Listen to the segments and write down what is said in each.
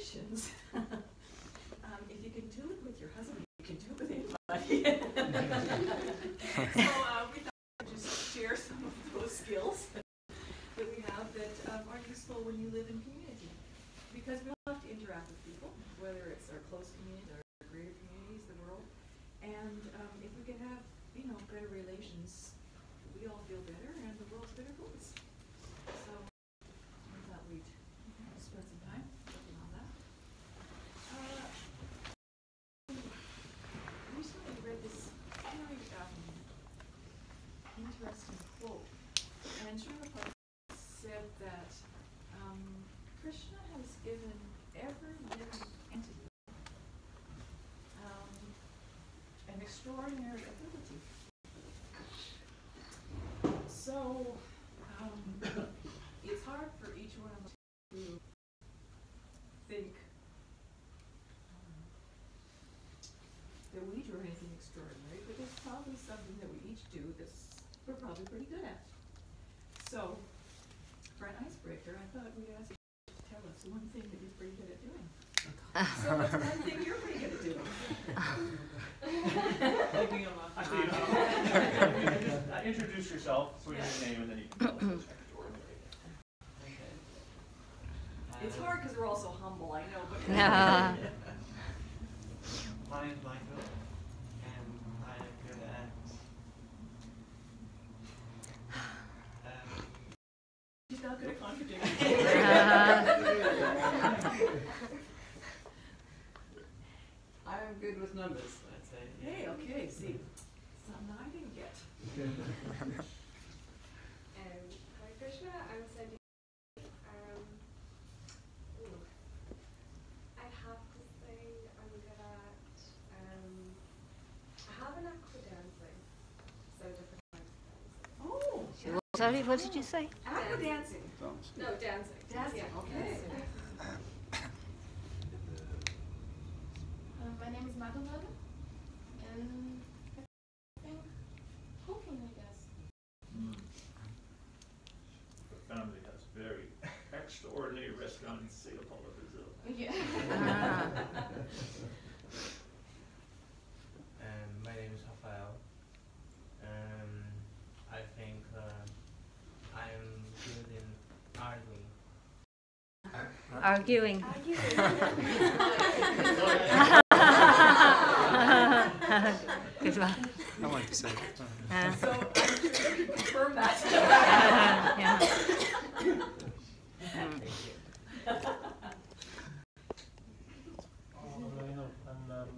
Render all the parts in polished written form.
Christians, if you can do it with your husband, you can do it with anybody. So we thought we'd just share some of those skills that we have that are useful when you live in community. Because we all have to interact with people, whether it's our close communities or our greater communities, the world. And if we can have, better relations, we all feel better and the world's better for us. So I thought we'd spend some time working on that. Recently read this very interesting quote, and Srila Partha said that Krishna has given every living entity an extraordinary ability. So it's hard for each one of us to think that we do anything extraordinary, but there's probably something that we each do that we're probably pretty good at. So for an icebreaker, I thought we'd ask you to tell us one thing that you're pretty good at doing. So what's one thing you're pretty good at doing? Actually, introduce yourself, put your name, and then you can tell us what's extraordinary. It's hard because we're all so humble, I know. But My name is Michael, and I am good at he's not good at contradicting. I'm good with numbers, I'd say. Hey, okay, see, something I didn't get. Hi Krishna, I'm Sandy. I have to say I'm good at, I have an knack for dancing, so different kinds of dancing. Oh, Sorry, what did you say? aqua dancing. No, dancing. Dancing, Yeah. okay. My name is Madhumar, and I think cooking, I guess. The family has very extraordinary restaurant in Singapore, Brazil. Yeah. My name is Rafael. I think I'm good in arguing. Arguing. Good one. I like to say it. So I'm sure you can confirm that. Yeah.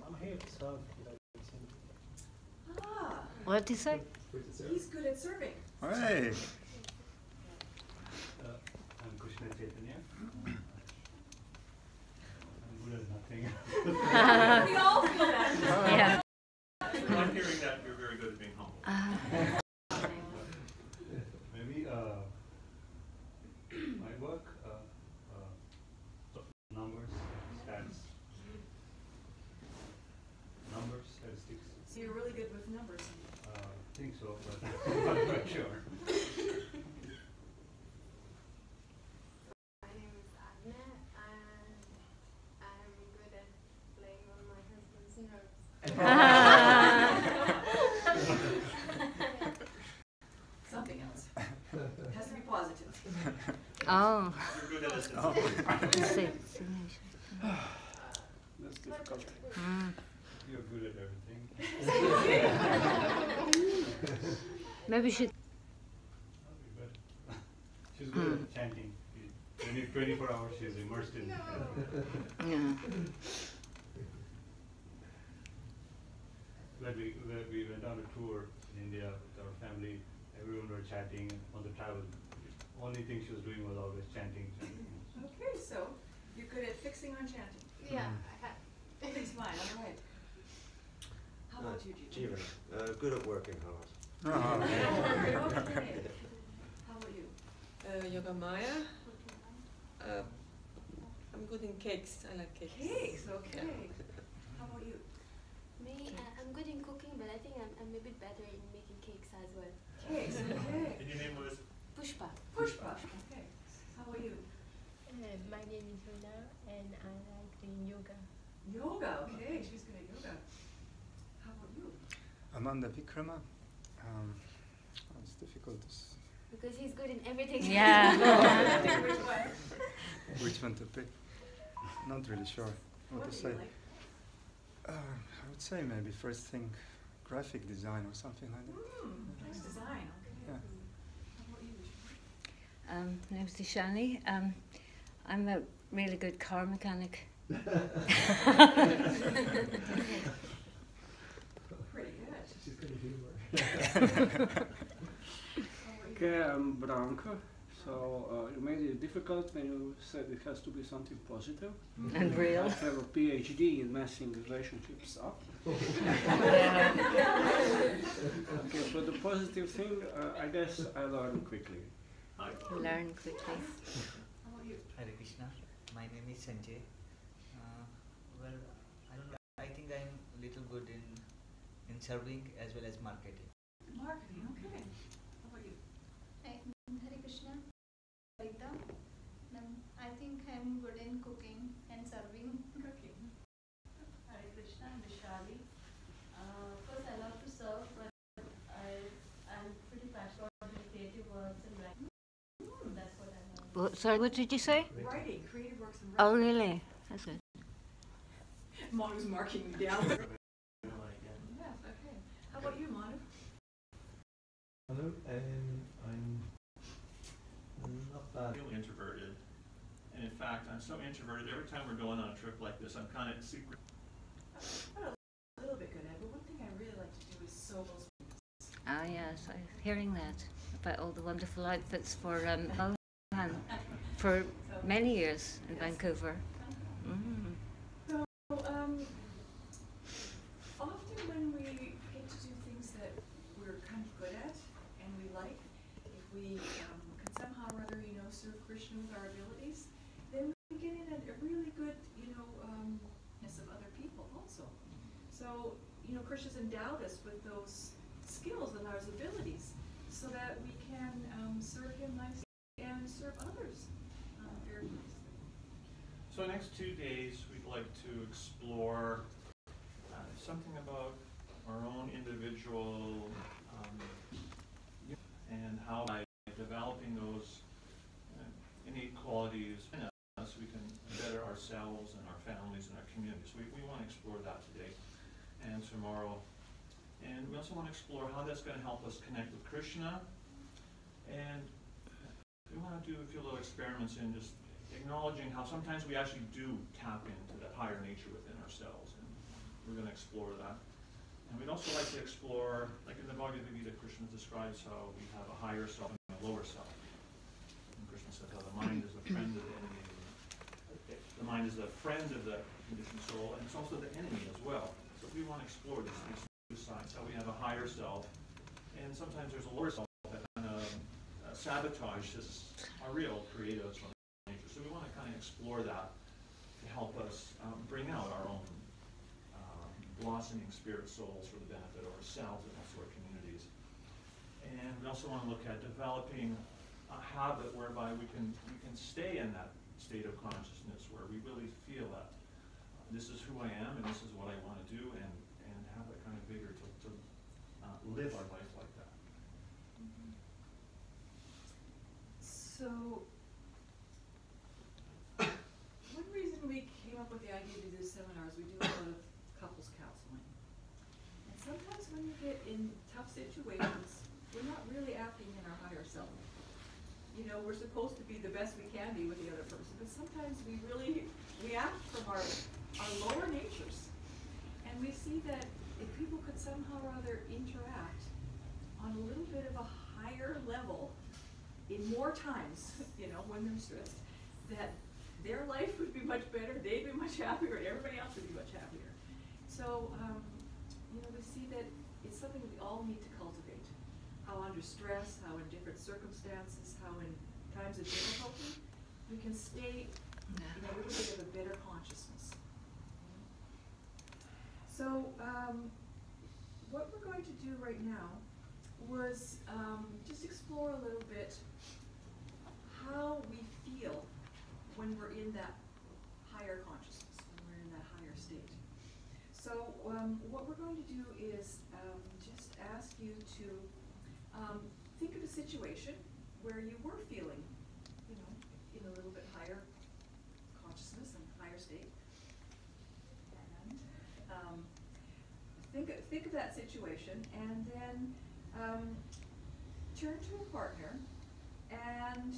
I'm here to serve. Ah, What did you say? he's good at serving. Hey. I'm Krishna Chaitanya. I'm good at nothing. We all feel that. Yeah. I'm hearing that you're very good at being humble. Maybe my work, numbers, stats. Numbers, statistics. So you're really good with numbers. I think so, but I'm not quite sure. My name is Agna, and I'm good at playing on my husband's nerves. Something else. It has to be positive. Oh. You're good at this. That's difficult. You're good at everything. Maybe she. She's good at chanting. 24 hours she's immersed in. Yeah. We went on a tour in India with our family. Everyone were chatting on the travel. Only thing she was doing was always chanting. Okay, so you're good at fixing on chanting. Yeah, I have. Fix mine, all right. How about you, Gigi? Jeevan, good at working hard. Okay. How about you? Yoga Maya. I'm good in cakes. I like cakes. Cakes, okay. How about you? Me, I'm good in cooking, but I think I'm a bit better in making cakes as well. Cakes, okay. And your name was? Pushpa. Pushpa, okay. How about you? My name is Rina, and I like doing yoga. Yoga, okay, she's good at yoga. How about you? Amanda Vikrama. It's difficult to Because he's good in everything. Yeah. which one to pick. Not really sure what to do say. you like? I would say maybe first thing graphic design or something like that. Nice design, okay. Yeah. How about you? Name's Dishani. I'm a really good car mechanic. Pretty good. She's got a humor. Okay, I'm Branko. So you made it difficult when you said it has to be something positive. And real. I have a PhD in messing relationships up. Yeah. Okay, for the positive thing, I guess I learn quickly. Learn quickly. How about you? Hare Krishna. My name is Sanjay. Well, I don't know. I think I'm a little good in serving as well as marketing. Marketing, okay. How about you? Hare Krishna. Partha. I think I'm good in cooking and serving. Cooking. Hare Krishna, I'm Vishali. First, I love to serve, but I'm pretty passionate about the creative works and writing. That's what I love. Sorry, what did you say? Writing, creative works and Oh, writing. really? That's good. Manu's marking me down. Like, Yes, okay. How about you, Manu? Hello, I'm not I bad. feel introverted. And in fact, I'm so introverted, every time we're going on a trip like this, I'm kind of secret. I'm a little bit good at it, but one thing I really like to do is sew those. Oh, yes, I'm hearing that about all the wonderful outfits for Mohan for many years in Vancouver. Mm. So, often when we get to do things that we're kind of good at and we like, if we can somehow or other, serve Krishna with our abilities, then we get in a really good, ness of other people also. So, Krishna's endowed us with those skills and those abilities so that we can serve him nicely and serve others very nicely. So next 2 days, we'd like to explore something about our own individual and how by developing those innate qualities in us, we can better ourselves and our families and our communities. We want to explore that today and tomorrow. And we also want to explore how that's going to help us connect with Krishna. And we want to do a few little experiments in just acknowledging how sometimes we actually do tap into that higher nature within ourselves. And we're going to explore that. And we'd also like to explore, like in the Bhagavad Gita, Krishna describes how we have a higher self and a lower self. And Krishna says how the mind is the friend of the enemy. The mind is the friend of the conditioned soul, and it's also the enemy as well. So we want to explore these two sides, how we have a higher self, and sometimes there's a lower self that kind of sabotages our real creative nature. So we want to kind of explore that to help us bring out our own blossoming spirit souls for the benefit of ourselves and also our communities. And we also want to look at developing a habit whereby we can stay in that state of consciousness where we really feel that this is who I am and this is what I want to do, and have that kind of vigor to live our life like that. So, one reason we came up with the idea to do seminars, we do a lot of couples counseling. And sometimes when you get in tough situations, we're not really acting in our higher self. We're supposed to be the best we can be with the other person, but sometimes we really react from our lower natures. And we see that if people could somehow or other interact on a little bit of a higher level in more times, when they're stressed, that their life would be much better, they'd be much happier, and everybody else would be much happier. So, we see that it's something we all need to cultivate. How under stress, how in different circumstances, how in times of difficulty, we can stay in a little bit of a better consciousness. So, what we're going to do right now was just explore a little bit how we feel when we're in that higher consciousness, when So what we're going to do is just ask you to think of a situation where you were feeling, you know, in a little bit higher consciousness and higher state. And think of that situation, and then turn to a partner and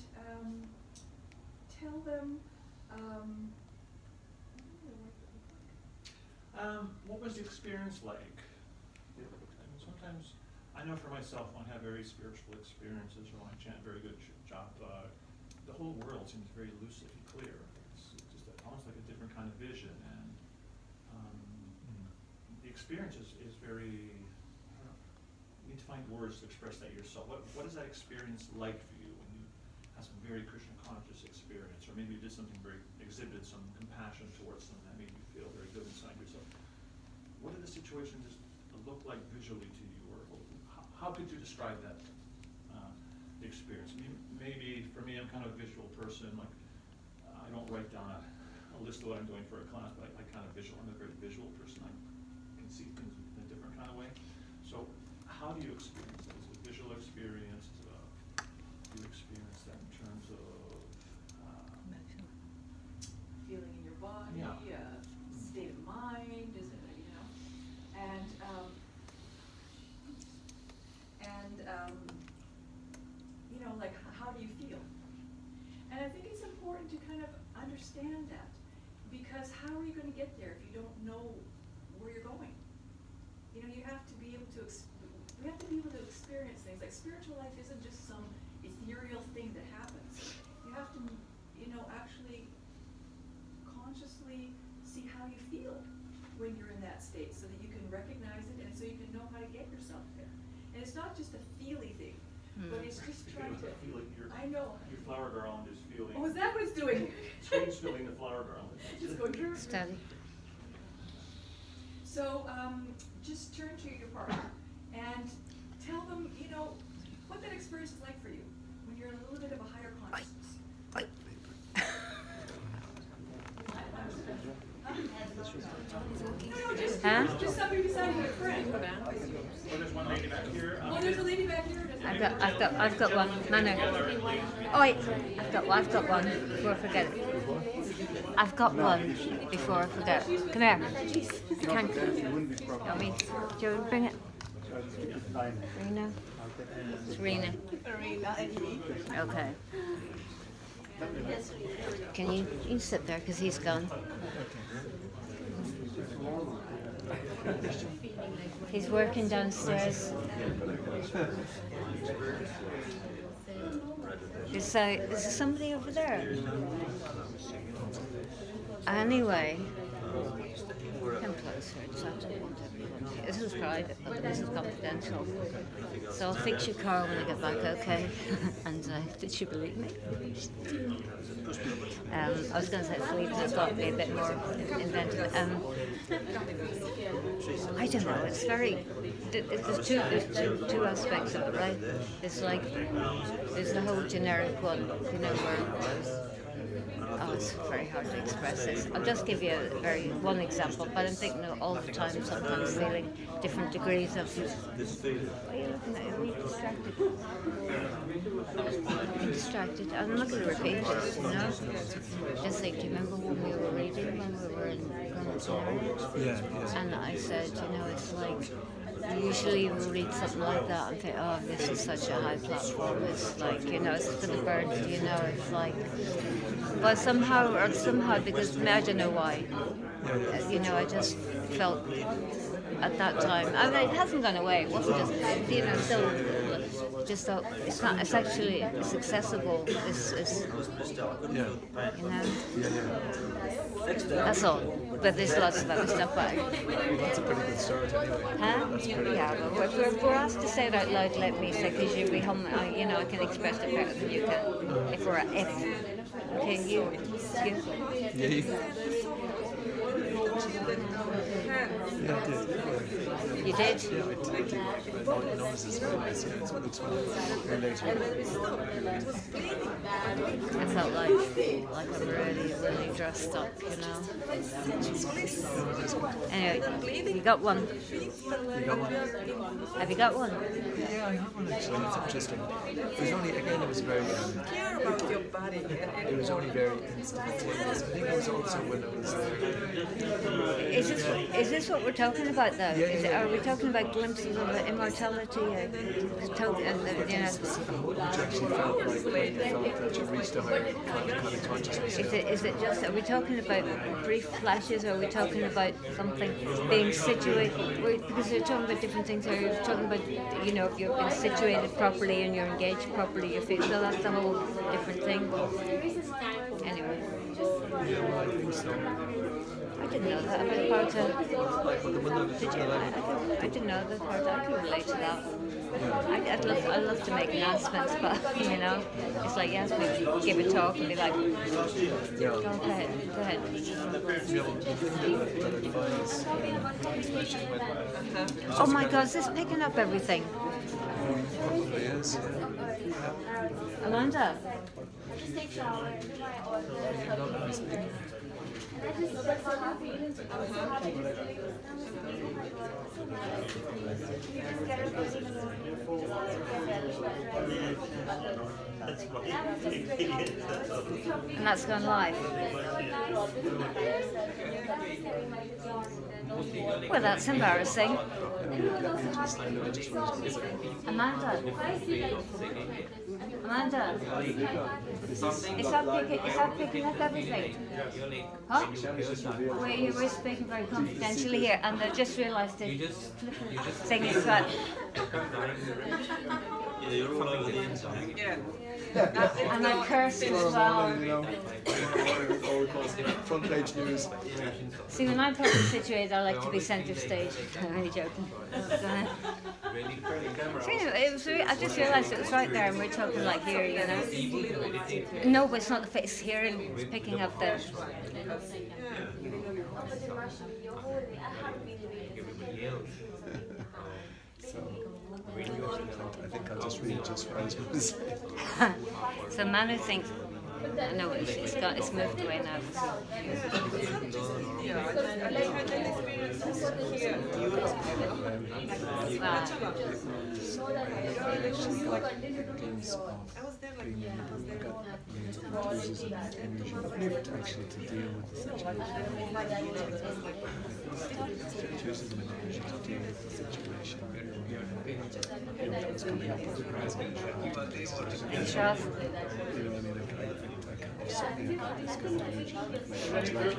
tell them what was the experience like? I mean, sometimes, I know for myself, when I have very spiritual experiences or when I chant very good japa, the whole world seems very lucid and clear. It's just almost like a different kind of vision, and the experience is very, I don't know, you need to find words to express that yourself. What is that experience like for you when you have some very Krishna conscious experience, or maybe you did something very, exhibited some compassion towards someone that made you feel very good inside yourself? What did the situation just look like visually to you, or how could you describe that experience? I mean, maybe for me, I'm kind of a visual person. Like, I don't write down a list of what I'm doing for a class, but I kind of visual. I'm a very visual person. I can see things in a different kind of way. So, how do you experience that? Is it a visual experience? Do you experience that in terms of feeling in your body, state of mind, is it, you know, and you know, like, how do you feel? And I think it's important to kind of understand that, because how are you going to get there if you don't know where you're going? You know, you have to be able to, we have to be able to experience things. Like, spiritual life isn't just some ethereal thing that happens. You have to, you know, actually consciously see how you feel when you're in that state, so that you can recognize it and so you can know how to get yourself there. And it's not just a feely thing, but it's just trying to, I know. Your flower garland is feeling. Oh, is that what it's doing? Screen's feeling the flower garland. Just go through. Steady. So just turn to your partner and tell them, you know, what that experience is like for you when you're in a little bit of a higher consciousness. No, just somebody beside you, a friend. Oh, there's one lady back here. Oh, there's a lady back here. I've got one. No. Oh wait, I've got one before I forget it. I've got one before I forget. Come here. Got me. Do you bring it? Rena. It's Rena. Okay. Can you sit there because he's gone. He's working downstairs. Is there somebody over there? Anyway, come closer. Exactly. This is private, but this is confidential. So I'll fix your car when I get back, okay? And did you believe me? I was going to say sleep has got to be a bit more inventive. I don't know. It's very. There's two aspects of it, right? It's like there's the whole generic one, you know, where. Oh, it's very hard to express this. I'll just give you one example, but I'm thinking all the time, sometimes feeling different degrees of. Why are you looking at it? Are you distracted? I'm distracted. I'm not going to repeat this, you know? Just think, do you remember when we were reading when we were in Brahmacharya? Yeah. And I said, you know, it's like. Usually we'll read something like that and think, oh, this is such a high platform. It's like, you know, it's for the birds, you know, it's like. But somehow, because I don't know why. You know, I just felt at that time. I mean, it hasn't gone away. It wasn't just, you know, still. Just thought it's not. It's actually accessible. It's you know. That's all. But there's lots of other stuff. But that's a pretty good start anyway. Huh? Yeah. But if we're asked to say it out loud, let me say, because you know, I can express it better than you can. If okay, you. Yeah. Yeah, I did. You did? Yeah, I did. My nose is very nice. Yeah, it's very later. I felt like I'm really dressed up, you know. Anyway, you got one. You got one? Have you got one? Yeah, I have one actually. It's interesting. It was only, again, it was very, Care about your body. it was only very instantaneous. I think it was also when it was Is this what we're talking about though? Yeah, yeah, Are we talking about glimpses of immortality? You know, which actually felt like when you felt that you reached a higher kind of consciousness. is it just, are we talking about brief flashes, or are we talking about something being situated? Because we're talking about different things. Are you talking about, you know, if you've been situated properly and you're engaged properly, you feel, so that's a whole different thing. Anyway. Yeah, well, I think so. I didn't know that about Partha. I didn't know that Partha. I can relate to that. I'd love to make announcements, but you know, it's like you ask me to give a talk and be like, go ahead. Yeah, well, the thing that I find is, especially when Oh my God, is this picking up everything? probably is. Amanda? Just take shower, do my order. You're not really speaking. And I just so happy. I'm so happy to see you. Just get up early in the morning. And that's gone live. Well, that's embarrassing. Amanda? Amanda? Is that picking up everything? Huh? We're speaking very confidentially here, and I just realised the thing is that. And I cursed as well. Front page news. See, when I'm properly situated, I like to be centre stage. I'm only joking. So anyway, I just realised it was right there, and we're talking like here, you know. No, but it's not the face here, and it's picking up the. I think I'll just read just what I was going to say. So Manu thinks, no, it's moved away now. Actually to deal with the situation. What's coming up with the present.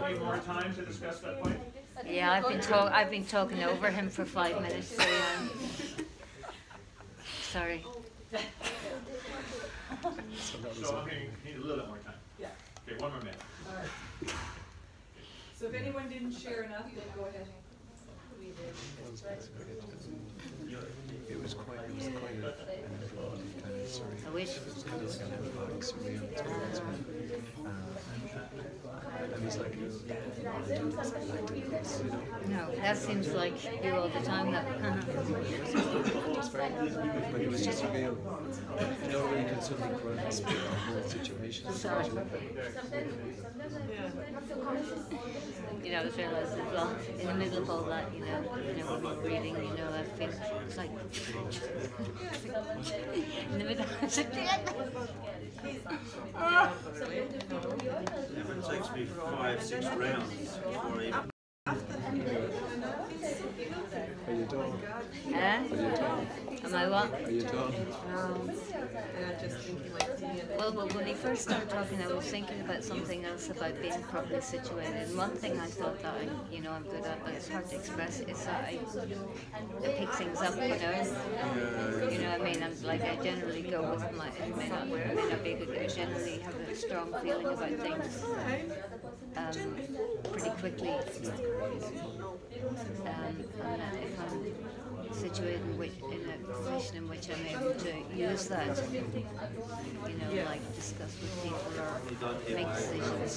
Any more time to discuss that point? Yeah, I've been talking over him for 5 minutes. So, sorry. So okay, need a little bit more time. Yeah. Okay, 1 more minute. All right. So if anyone didn't share enough, then go ahead. It was quite a kind of surreal. I wish. It was kind of surreal experience. And he's like, No, that seems like you all the time. That. But it was just surreal. You know, when you can suddenly grasp the whole situation. Sorry. You know, I was realising as well, in the middle of all that, you know, when we were reading, you know, I feel it's like in the middle. It takes me 5-6 rounds before I even. Are you done? Am I what? Are you done? Well, when he first started talking, I was thinking about something else about being properly situated. And one thing I thought that I'm good at, but it's hard to express, is that I pick things up, you know. You know what I mean? I'm like, I generally go with my, it may not be good, I generally have a strong feeling about things pretty quickly. And that if I'm situated in a position in which I'm able to use that, you know, like discuss with people or make decisions.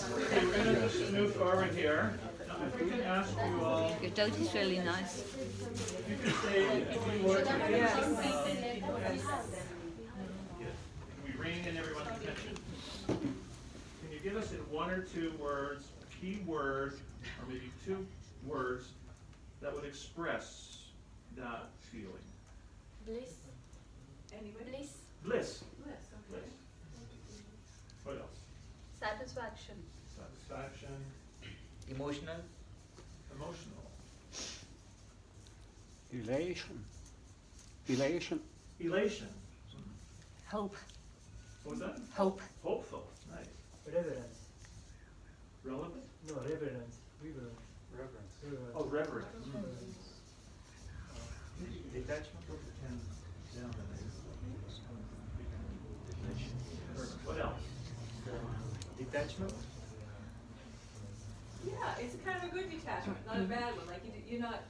Move forward here. if we can ask you all, Your dote is really nice. if you could say 3 words. We rein in everyone's attention. Can you give us in 1 or 2 words, a key word, or maybe 2 words that would express that feeling? Bliss. Anyway? Bliss. Bliss. Bliss, okay. Bliss. What else? Satisfaction. Satisfaction. Emotional. Emotional. Elation. Elation. Elation. Hope. What was that? Hope. Hopeful. Nice. Reverence. Relevant? No, reverence. Reverence. Reverence. Oh, reverence. Detachment. Put the pen down. What else? Detachment. Yeah, it's kind of a good detachment, not a bad one. Like you're not.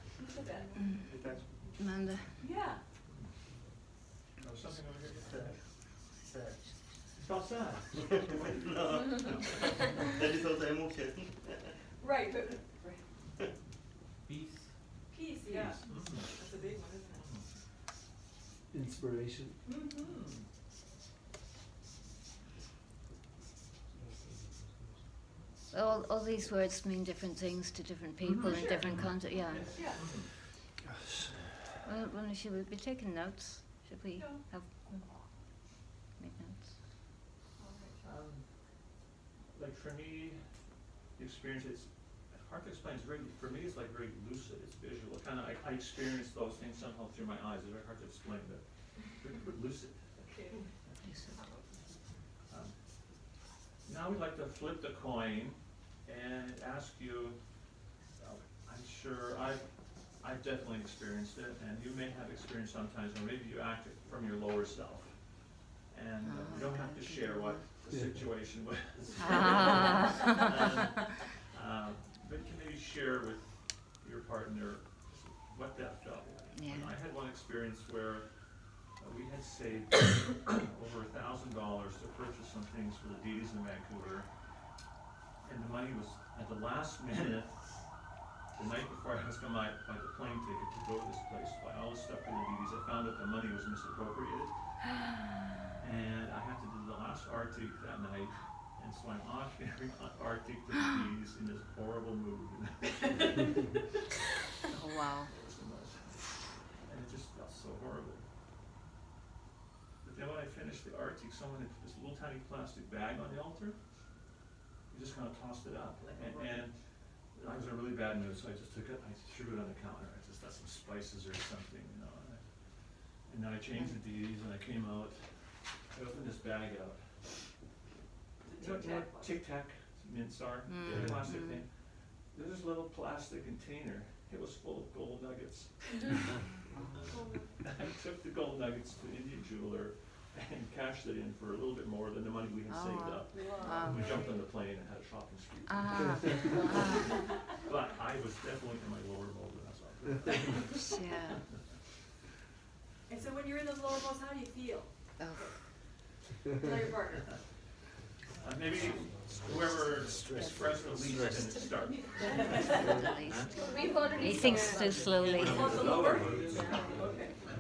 That. Detachment. Amanda. Yeah. Oh, something over here. Sad. It's not sad. No. That is also emotion. Right, but right. Peace. Peace, yeah. Peace. That's a big one, isn't it? Inspiration. Mm-hmm. All these words mean different things to different people in different contexts. Yeah. Yeah. Well, should we be taking notes? Should we No. have make notes? Like for me, the experience is hard to explain. It's very, for me, it's like very lucid. It's visual. Kind of, I experience those things somehow through my eyes. It's very hard to explain, but lucid. Okay. Now we'd like to flip the coin and ask you. I'm sure I've definitely experienced it, and you may have experienced sometimes, or maybe you act from your lower self, and you don't have to share what the situation was. But you can maybe share with your partner what that felt like. Yeah. And I had one experience where we had saved over $1,000 to purchase some things for the Devis in Vancouver, and the money was at the last minute. The night before I was going to buy the plane ticket to go to this place, buy all the stuff for the Devis, I found out the money was misappropriated. And I had to do the last Arctic that night, and so I'm off every Arctic to the Devis in this horrible mood. Oh wow. And it just felt so horrible. But then when I finished the Arctic, someone had put this little tiny plastic bag on the altar. You just kind of tossed it up. And I was in a really bad mood, so I just took it, I threw it on the counter. I just got some spices or something, you know. And then I changed the Devis, and I came out. I opened this bag out. Tic Tac mints are, the plastic thing. There's this little plastic container. It was full of gold nuggets. I took the gold nuggets to an Indian jeweler and cashed it in for a little bit more than the money we had saved up. We jumped on the plane and had a shopping spree. But I was definitely in my lower mode when I saw it. Yeah. And so when you're in those lower modes, how do you feel? Oh. Tell your partner. Maybe whoever expressed the least can start. We've already He thinks too slowly.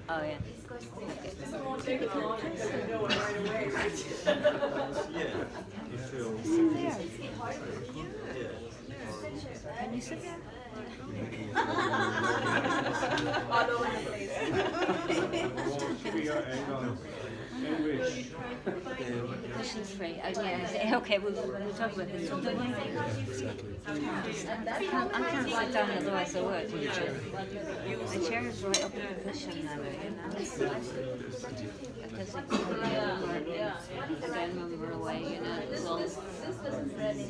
Oh yeah. This won't take as long because you know it right away, right? Yeah, you feel. Can you sit there? All over the place. Questions free. Yeah. Okay, we'll talk about this. I can't sit down, otherwise I would. The chair is right up in the cushion now, you know. Because again, when we're away, you know, it's all this doesn't ready.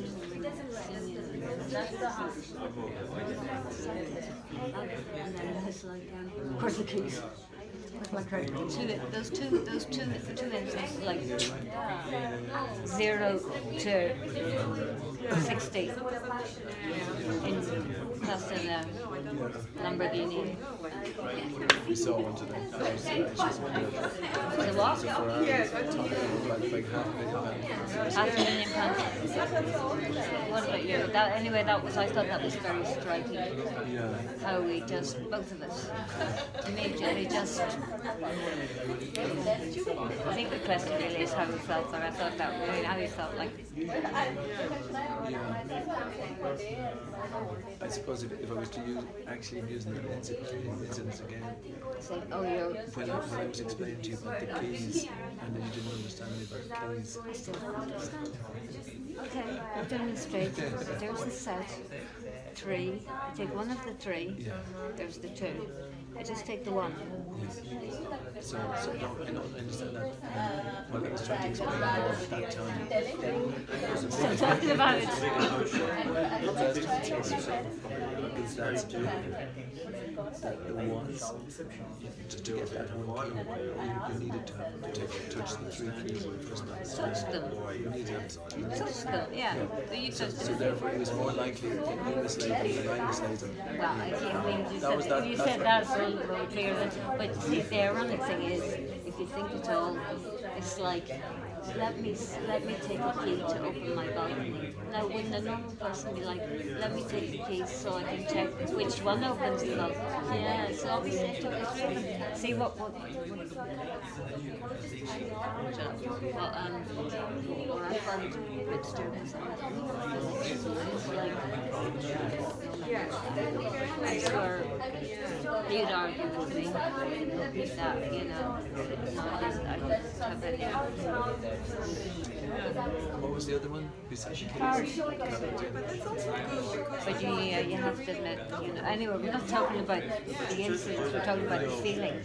And then there's like, of course, the keys. Like those two inches, like 0 to 60 in plus in a Lamborghini. We saw one today. The what? Like half £500,000. What about you? Anyway, I thought that was very striking. Yeah. How we just, both of us, immediately just, I think the question really is how we felt, but I thought that really how you felt like. I suppose if I was to actually use the incidents again, Oh, you're... when I was explaining to you about the keys, and then you didn't understand me about the keys. I still don't understand. Okay, I'll demonstrate. There's the set. 3. I take one of the 3. Yeah. There's the 2. I just take the 1. Yes. So no, I don't understand that. What I was trying to explain at that time. Still talking about it. Is that the ones to get that one key, you needed to touch the 3 keys in the first place. Touch them. You needed to Touch them, yeah. You touch So them. therefore it was more likely that you misled than I misled them. Well, I mean, you That was said, that- you that's said what- that's really clear. But see, the ironic thing is, if you think at all, it's like, let me take a key to open my balcony. Now, wouldn't a normal person be like, let me take the key so I can check which one opens the balcony? Yeah, so obviously I took the 3 of them. See what I find a bit stupid is I swear you'd argue with me that, you know, no, I don't have any. What was the other one besides the keys? But you have to admit, you know, anyway, we're not talking about the incidents, we're talking about the feeling.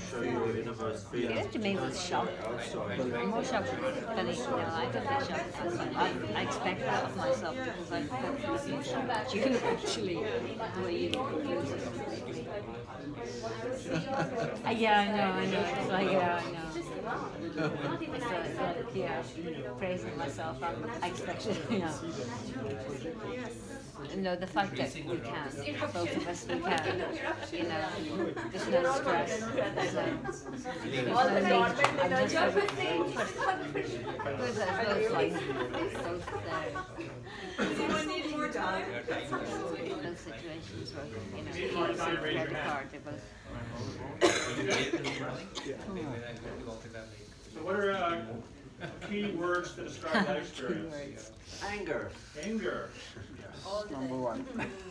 It to me was shock. More shock than you know, I don't get shocked. I expect that of myself because I felt more shocked at you actually, the way you use it. Yeah, I know. It's like, yeah, I know. So it's like, yeah, praising myself. I expect it, you know. No, the fact that we can, both of us we can, you know, there's no stress, there's no need, I'm just both like, Someone need more time? Those situations where, you know, keys and credit card, they're both. So what are key words to describe that experience? Anger. Anger. Number 1.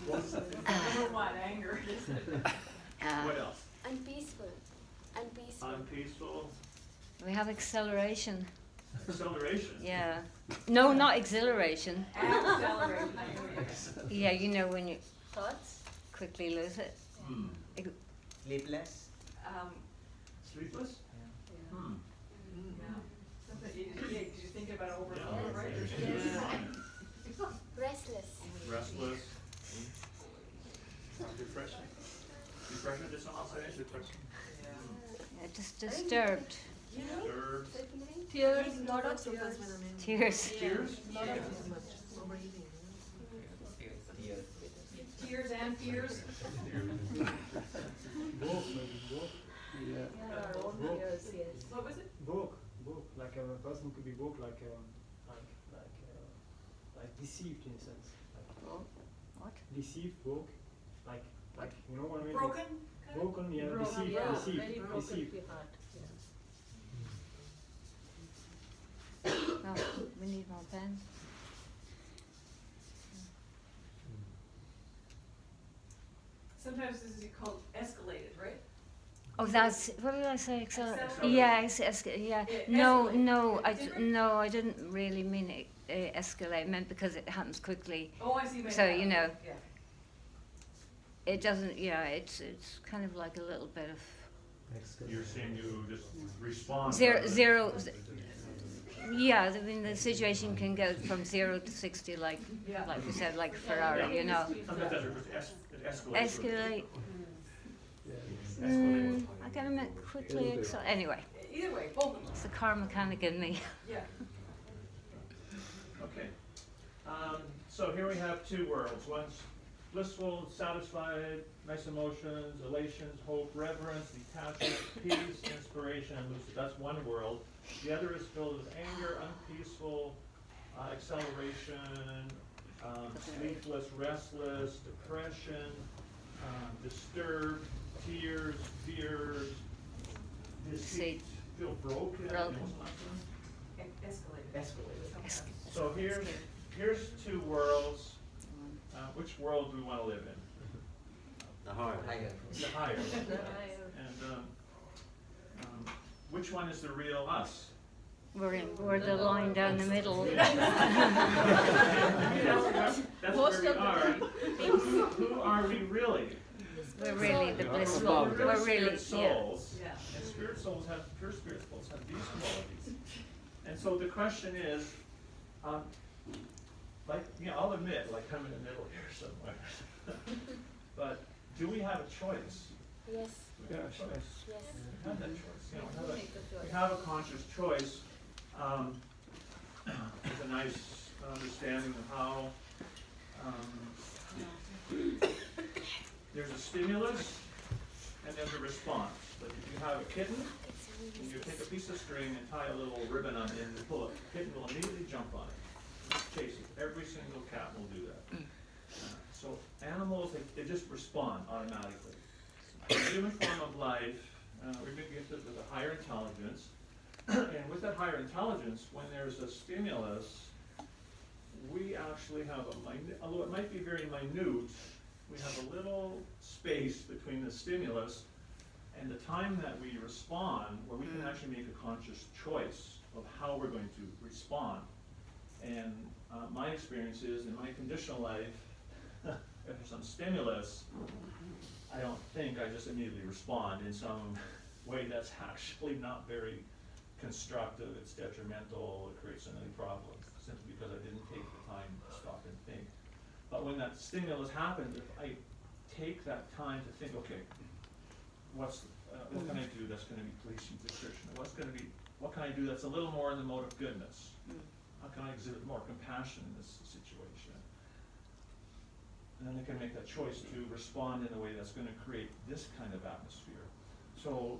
Number 1, anger. What else? Unpeaceful. Unpeaceful. We have acceleration. Acceleration. Yeah. No, not exhilaration. Acceleration. Yeah, you know when you Thoughts? quickly lose it. Sleepless. Sleepless? Yeah. Something you think about it over and over, right? Restless. Restless. Depression. Depression, did someone say? Depression. Yeah, just disturbed. Disturbed. Tears. Lot of sometimes when I'm in. Tears. Tears? Lot of too much. Overeating. Tears and fears. Yeah. What was it? Broke, like a person could be broke, like deceived in a sense. What? Deceived, broke, like you know what I mean? Broken? Broken, yeah, Broken, deceived, yeah, deceived, very broken deceived. heart, No, we need more pens. Sometimes this is called escalated, right? Oh, that's what did I say? Accelerate. Yeah, yeah. No, Escalate. I didn't really mean it, escalate. I meant because it happens quickly. Oh, I see. So you know, Yeah. it doesn't. Yeah, it's kind of like a little bit of You're saying you just respond. zero. Yeah, I mean the situation can go from 0 to 60, like we said, like Ferrari. You know. Sometimes it escalates. Escalate. I kind of meant quickly. Anyway. Either way, both of them. It's the car mechanic in me. Yeah. Okay. So here we have two worlds. One's blissful, satisfied, nice emotions, elations, hope, reverence, detachment, peace, inspiration, and lucid. That's one world. The other is filled with anger, unpeaceful, acceleration, sleepless, restless, depression, disturbed, tears, fears, deceit, feel broken. Escalated. So here's two worlds. Which world do we want to live in? The higher. The higher. And which one is the real us? We're the line down the middle. That's where we are. Who are we really? We're really the blissful. We're really souls. Yeah. And spirit souls have, pure spirit souls have these qualities. And so the question is, like, you know, I'll admit, like, I'm in the middle here somewhere. But do we have a choice? Yes. We have a choice. Yes. We have that choice. You know, we have a conscious choice. There's a nice understanding of how there's a stimulus and there's a response. Like if you have a kitten, and you take a piece of string and tie a little ribbon on it and pull it, the kitten will immediately jump on it. Just chase it. Every single cat will do that. So animals, they just respond automatically. The human form of life, we've been gifted with a higher intelligence. And with that higher intelligence, when there's a stimulus, we actually have a minute, although it might be very minute, we have a little space between the stimulus and the time that we respond, where we can actually make a conscious choice of how we're going to respond. And my experience is, in my conditional life, if there's some stimulus, I don't think I just immediately respond in some way that's actually not very constructive, it's detrimental, it creates so many problems, simply because I didn't take the time to stop and think. But when that stimulus happens, if I take that time to think, okay, what can I do that's going to be pleasing to Krishna? What can I do that's a little more in the mode of goodness? How can I exhibit more compassion in this situation? And then I can make that choice to respond in a way that's going to create this kind of atmosphere. So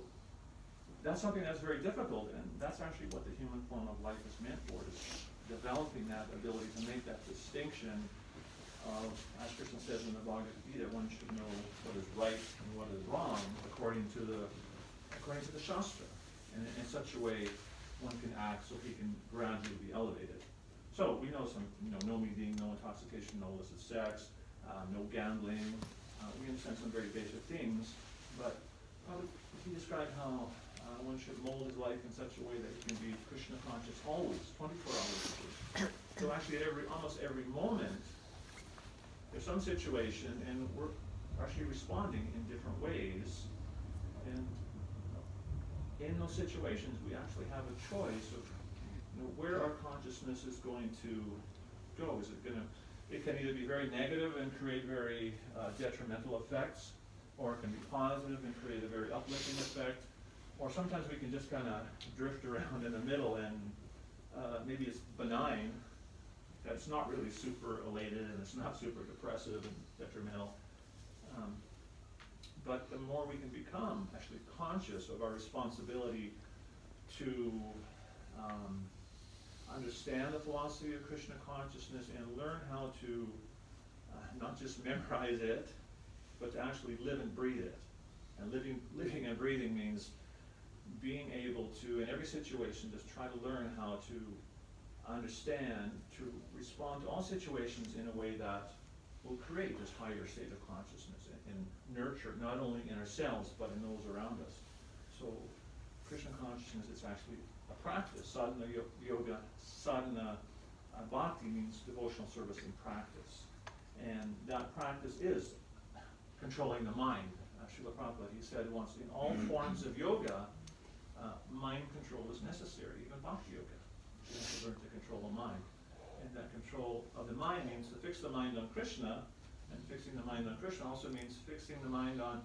that's something that's very difficult, and that's actually what the human form of life is meant for, is developing that ability to make that distinction of, as Krishna says in the Bhagavad Gita, one should know what is right and what is wrong according to the Shastra, and in such a way one can act so he can gradually be elevated. So we know no meeting, no intoxication, no illicit sex, no gambling. We understand some very basic things, but he described how one should mold his life in such a way that he can be Krishna conscious always, 24 hours a day. So actually almost every moment, there's some situation and we're actually responding in different ways. And in those situations, we actually have a choice of where our consciousness is going to go. It can either be very negative and create very detrimental effects, or it can be positive and create a very uplifting effect. Or sometimes we can just kind of drift around in the middle, and maybe it's benign, that it's not really super elated and it's not super depressive and detrimental. But the more we can become actually conscious of our responsibility to understand the philosophy of Krishna consciousness and learn how to not just memorize it, but to actually live and breathe it. And living and breathing means being able to, in every situation, just try to learn how to understand, to respond to all situations in a way that will create this higher state of consciousness and nurture not only in ourselves, but in those around us. So Krishna consciousness is actually a practice. Sadhana yoga, sadhana bhakti means devotional service in practice. And that practice is controlling the mind. Srila Prabhupada, he said once, in all forms of yoga, mind control is necessary, even bhakti yoga. You have to learn to control the mind. And that control of the mind means to fix the mind on Krishna, and fixing the mind on Krishna also means fixing the mind on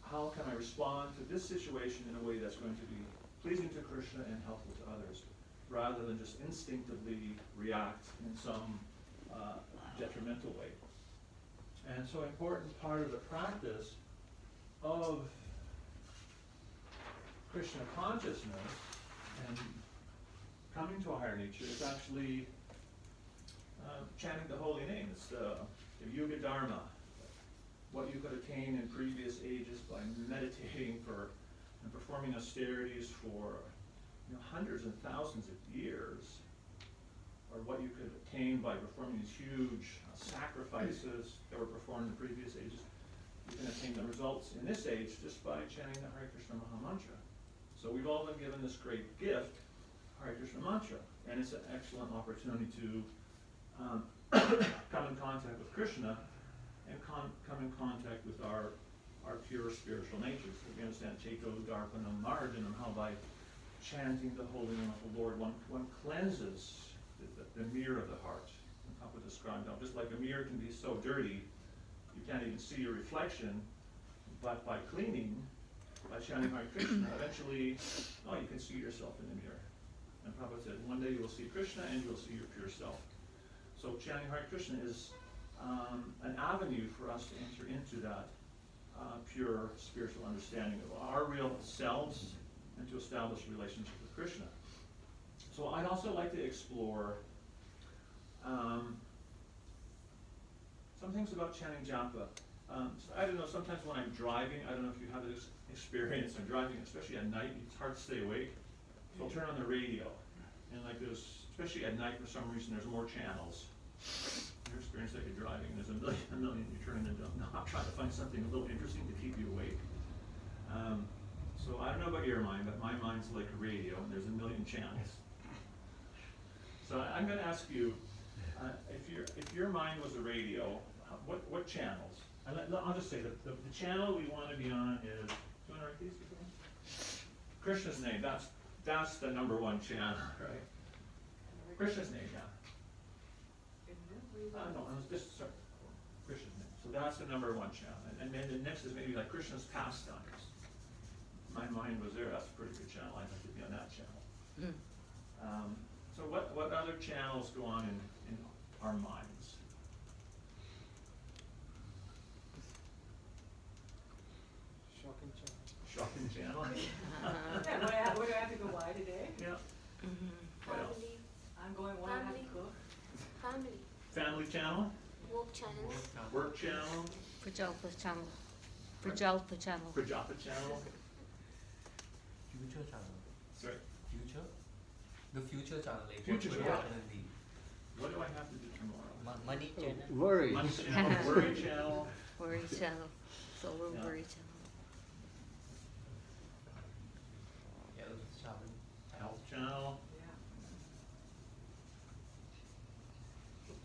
how can I respond to this situation in a way that's going to be pleasing to Krishna and helpful to others, rather than just instinctively react in some detrimental way. And so an important part of the practice of Krishna consciousness and coming to a higher nature is actually chanting the holy name. It's the Yuga Dharma, what you could attain in previous ages by meditating for and performing austerities for hundreds and thousands of years, or what you could attain by performing these huge sacrifices that were performed in previous ages. You can attain the results in this age just by chanting the Hare Krishna Maha Mantra. So we've all been given this great gift, Hare Krishna Mantra, and it's an excellent opportunity to come in contact with Krishna and come in contact with our pure spiritual natures. We understand Chaito Darpanam Marjanam, how by chanting the holy name of the Lord, one cleanses the mirror of the heart. And Papa described how just like a mirror can be so dirty, you can't even see your reflection, but by cleaning, by chanting Hare Krishna, eventually, you can see yourself in the mirror. And Prabhupada said, one day you will see Krishna and you will see your pure self. So chanting Hare Krishna is an avenue for us to enter into that pure spiritual understanding of our real selves and to establish a relationship with Krishna. So I'd also like to explore some things about chanting japa. So I don't know, sometimes when I'm driving, I don't know if you have this experience, I'm driving, especially at night, it's hard to stay awake. So I'll turn on the radio, and like there's, especially at night for some reason, there's more channels. Your experience that you're driving, there's a million, you're turning into a knob, trying to find something a little interesting to keep you awake. So I don't know about your mind, but my mind's like a radio, and there's a million channels. So I'm going to ask you, if your mind was a radio, what channels? I'll just say that the channel we want to be on is, do you want to write these? Krishna's name. That's the number one channel, right? Krishna's name, yeah. No, I was just sorry. Krishna's name. So that's the number one channel, and then the next is maybe like Krishna's pastimes. My mind was there. That's a pretty good channel. I'd like to be on that channel. So what other channels go on in our minds? Shocking channel. Shocking channel. Yeah, what do I have to go by today? Yeah. What else? Family. I'm going one and a half cook. Family. Family channel. Work channels. Work channel. Prajalpa channel. Prajalpa channel. Prajapa channel. Future channel. Sorry. Future? The future channel. Like Future what will channel. happen in the What do I have to do tomorrow? Money channel. Worry. Money channel. Worry channel. Worry channel. Solar Yeah. worry channel. health channel. Health channel.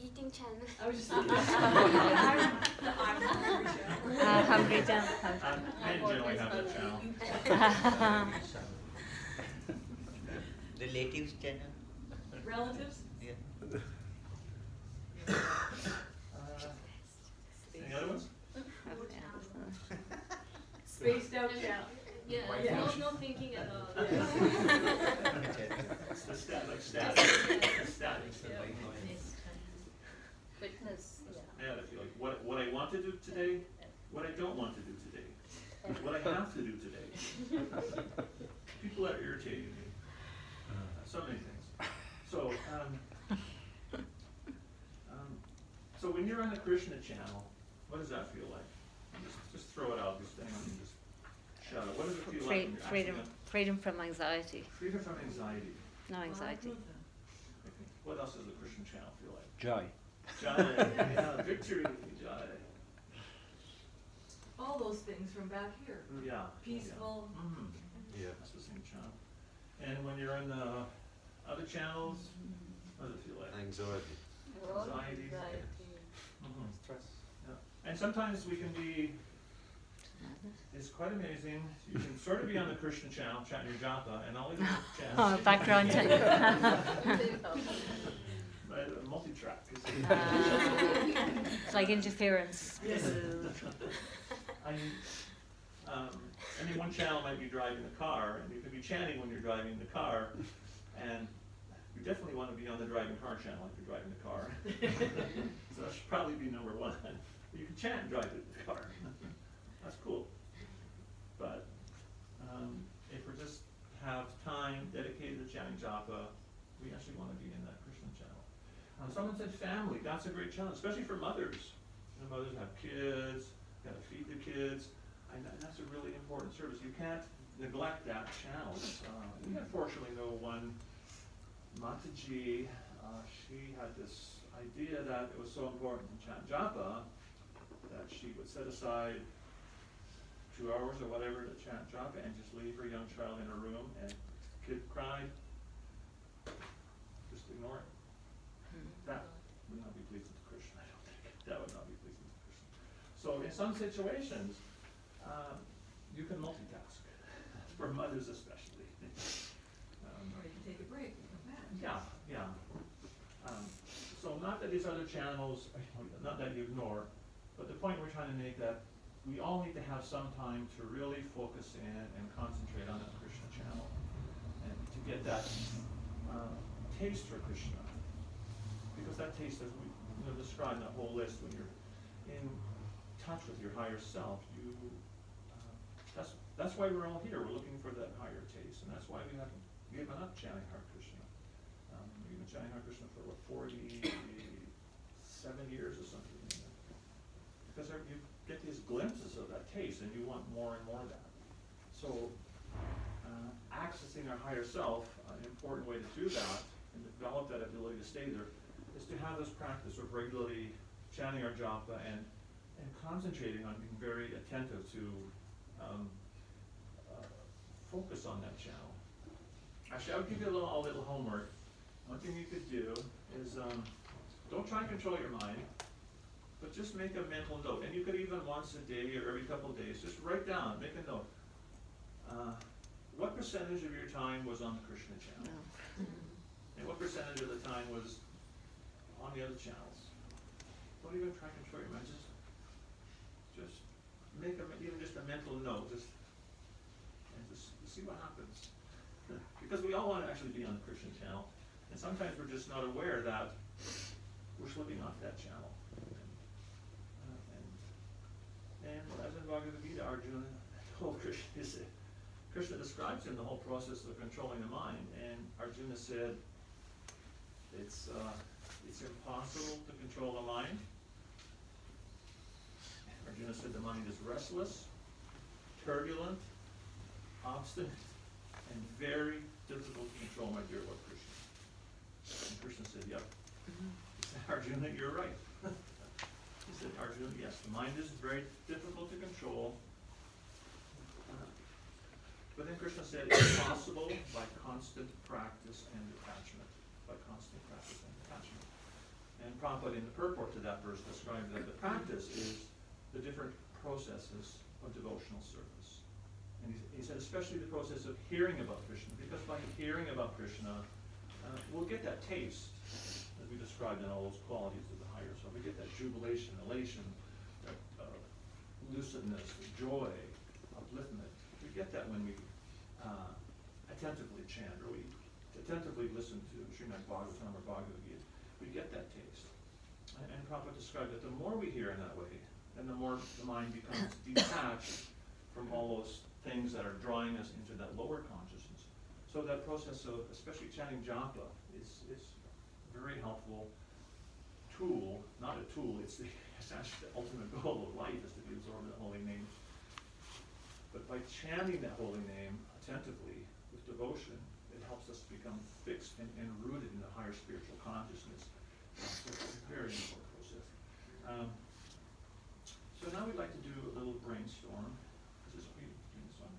Eating channel. I was just thinking. I'm Hungry channel. Men generally have that channel. Relatives channel. Relatives? Yeah. Any other ones? Spaced out channel. Yeah, Yeah. no thinking at all. It's the like static. Static. Fitness, Yeah, I feel like what I want to do today, what I don't want to do today, what I have to do today. People are irritating me. So many things. So, so when you're on the Krishna channel, what does that feel like? Just throw it out. Just hang on and just shout it. What does it feel like? When you're Freedom, actually freedom from anxiety. freedom from anxiety. No anxiety. Okay. What else does the Christian channel feel like? Joy. Joy. Yeah, victory. Joy. All those things from back here. Yeah. Peaceful. Yeah. Mm-hmm. Yeah, that's the same channel. And when you're in the other channels, what does it feel like? Anxiety. Anxiety. Mm-hmm. Stress. Yeah. And sometimes we can be, it's quite amazing. You can sort of be on the Christian channel, chanting your japa, and all these channels. Oh, background channel. Multi-track. It's like interference. Yes. I mean, one channel might be driving the car, and you can be chanting when you're driving the car, and you definitely want to be on the driving car channel if you're driving the car. So that should probably be number one. You can chant and drive the car. That's cool. But if we just have time dedicated to chanting japa, We actually want to be in that Krishna channel. Someone said family. That's a great challenge, especially for mothers. You know, mothers have kids, got to feed the kids, and that's a really important service. You can't neglect that channel. We unfortunately know one Mataji. She had this idea that it was so important to chant japa that she would set aside 2 hours or whatever to chant japa and just leave her young child in a room, and kid cried, just ignore it. That would not be pleasing to Krishna, I don't think. That would not be pleasing to Krishna. So in some situations, you can multitask, for mothers especially. Or you can take a break and come back. Yeah, yeah. So not that these other channels, not that you ignore, but the point we're trying to make that we all need to have some time to really focus in and concentrate on that Krishna channel, and to get that taste for Krishna. Because that taste, as we described in that whole list, when you're in touch with your higher self, that's why we're all here. We're looking for that higher taste, and that's why we haven't given up chanting Hare Krishna. We've been chanting Hare Krishna for what, 47 years or something. Because you get these glimpses of that taste, and you want more and more of that. So, accessing our higher self, an important way to do that and develop that ability to stay there, is to have this practice of regularly chanting our japa and concentrating on being very attentive to focus on that channel. Actually, I would give you a little homework. One thing you could do is don't try and control your mind, but just make a mental note. And you could even once a day or every couple of days, just write down, make a note. What percentage of your time was on the Krishna channel? And what percentage of the time was on the other channels? Don't even try and control your mind. Just make even just a mental note. Just see what happens. Because we all want to actually be on the Krishna channel, and sometimes we're just not aware that we're slipping off that channel. And as in Bhagavad Gita, Arjuna told Krishna, Krishna describes in the whole process of controlling the mind, and Arjuna said, it's impossible to control the mind. Arjuna said the mind is restless, turbulent, obstinate, and very difficult to control, my dear Lord Krishna. And Krishna said, yep. He said, Arjuna, you're right. He said, Arjuna, yes, the mind is very difficult to control. But then Krishna said, it's possible by constant practice and detachment. By constant practice and detachment. And Prabhupada in the purport to that verse described that the practice is the different processes of devotional service. And he said especially the process of hearing about Krishna, because by hearing about Krishna, we'll get that taste, as we described in all those qualities of the higher self. We get that jubilation, elation, lucidness, joy, upliftment. We get that when we attentively chant, or we attentively listen to Srimad Bhagavatam or Bhagavad Gita. We get that taste. And Prabhupada described that the more we hear in that way, then the more the mind becomes detached from all those things that are drawing us into that lower consciousness. So that process of, especially chanting japa, is a very helpful tool, not a tool, it's actually the ultimate goal of life is to be absorbed in the holy name. But by chanting that holy name attentively, with devotion, it helps us become fixed and rooted in the higher spiritual consciousness. So it's a very important process. So now we'd like to do a little brainstorm. Is this me doing this one?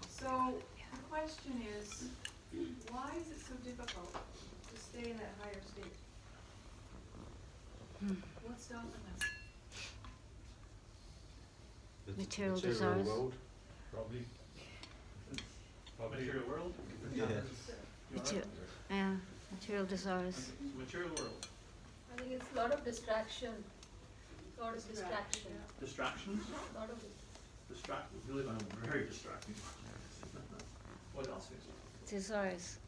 So the question is, why is it so difficult to stay in that higher state? What's stopping us? Material desires. world. Material world? Yeah. Yeah. Material desires. It's a material world. I think it's a lot of distraction. Lot of distraction. Distractions? A lot of We live on a very distracting world. What else is it? Desires.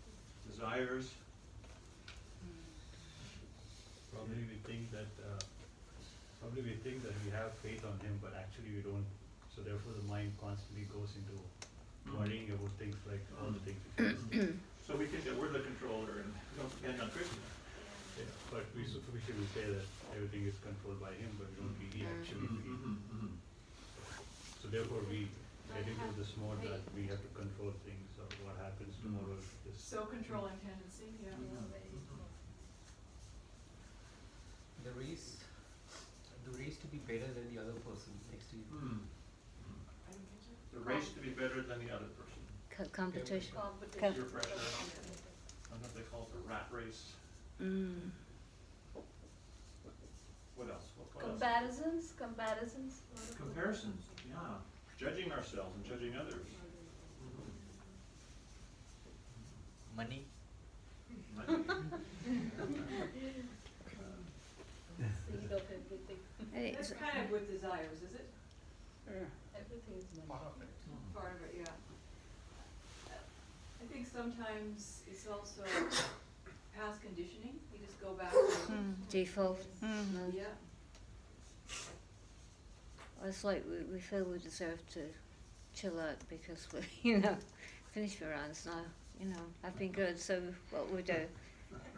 Desires. Probably we think that we have faith on him, but actually we don't. So therefore, the mind constantly goes into worrying about things like all the things. So we think that we're the controller and we don't depend on Krishna. Yeah, but we superficially say that everything is controlled by him, but we don't really actually believe. So therefore, we get into this mode that we have to control things or what happens tomorrow. So controlling tendency, yeah. The race to be better than the other person next to you. The race to be better than the other person. Competition. Peer pressure. I don't know if they call it the rat race. What else? What comparisons. Comparisons. Comparisons, yeah. Judging ourselves and judging others. Money. Seed of everything. That's kind of with desires, is it? Everything is money. Part of it. Part of it, yeah. I think sometimes it's also past conditioning. You just go back to Default. yeah. It's like we feel we deserve to chill out because we, finished for rounds now. I've been good, so what we do,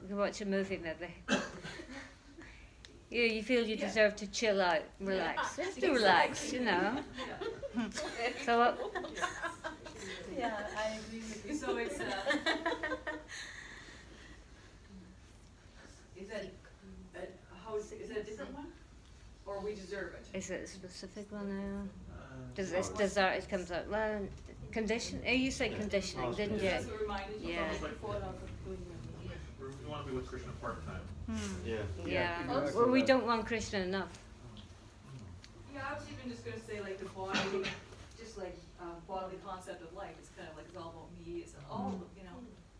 we can watch a movie maybe. You feel you deserve to chill out, relax. Let's do relax, So what? Yeah, I agree with you. So it's is that is that a different one, or we deserve it? Is it a specific one now? Does this desire? It comes out. Well, condition. You said conditioning, didn't you? That's what reminded you. Yeah. We want to be with Krishna part-time. Yeah. Well, we don't want Krishna enough. Yeah, I was even just going to say like the body, just like bodily concept of life. It's kind of like it's all about me. It's all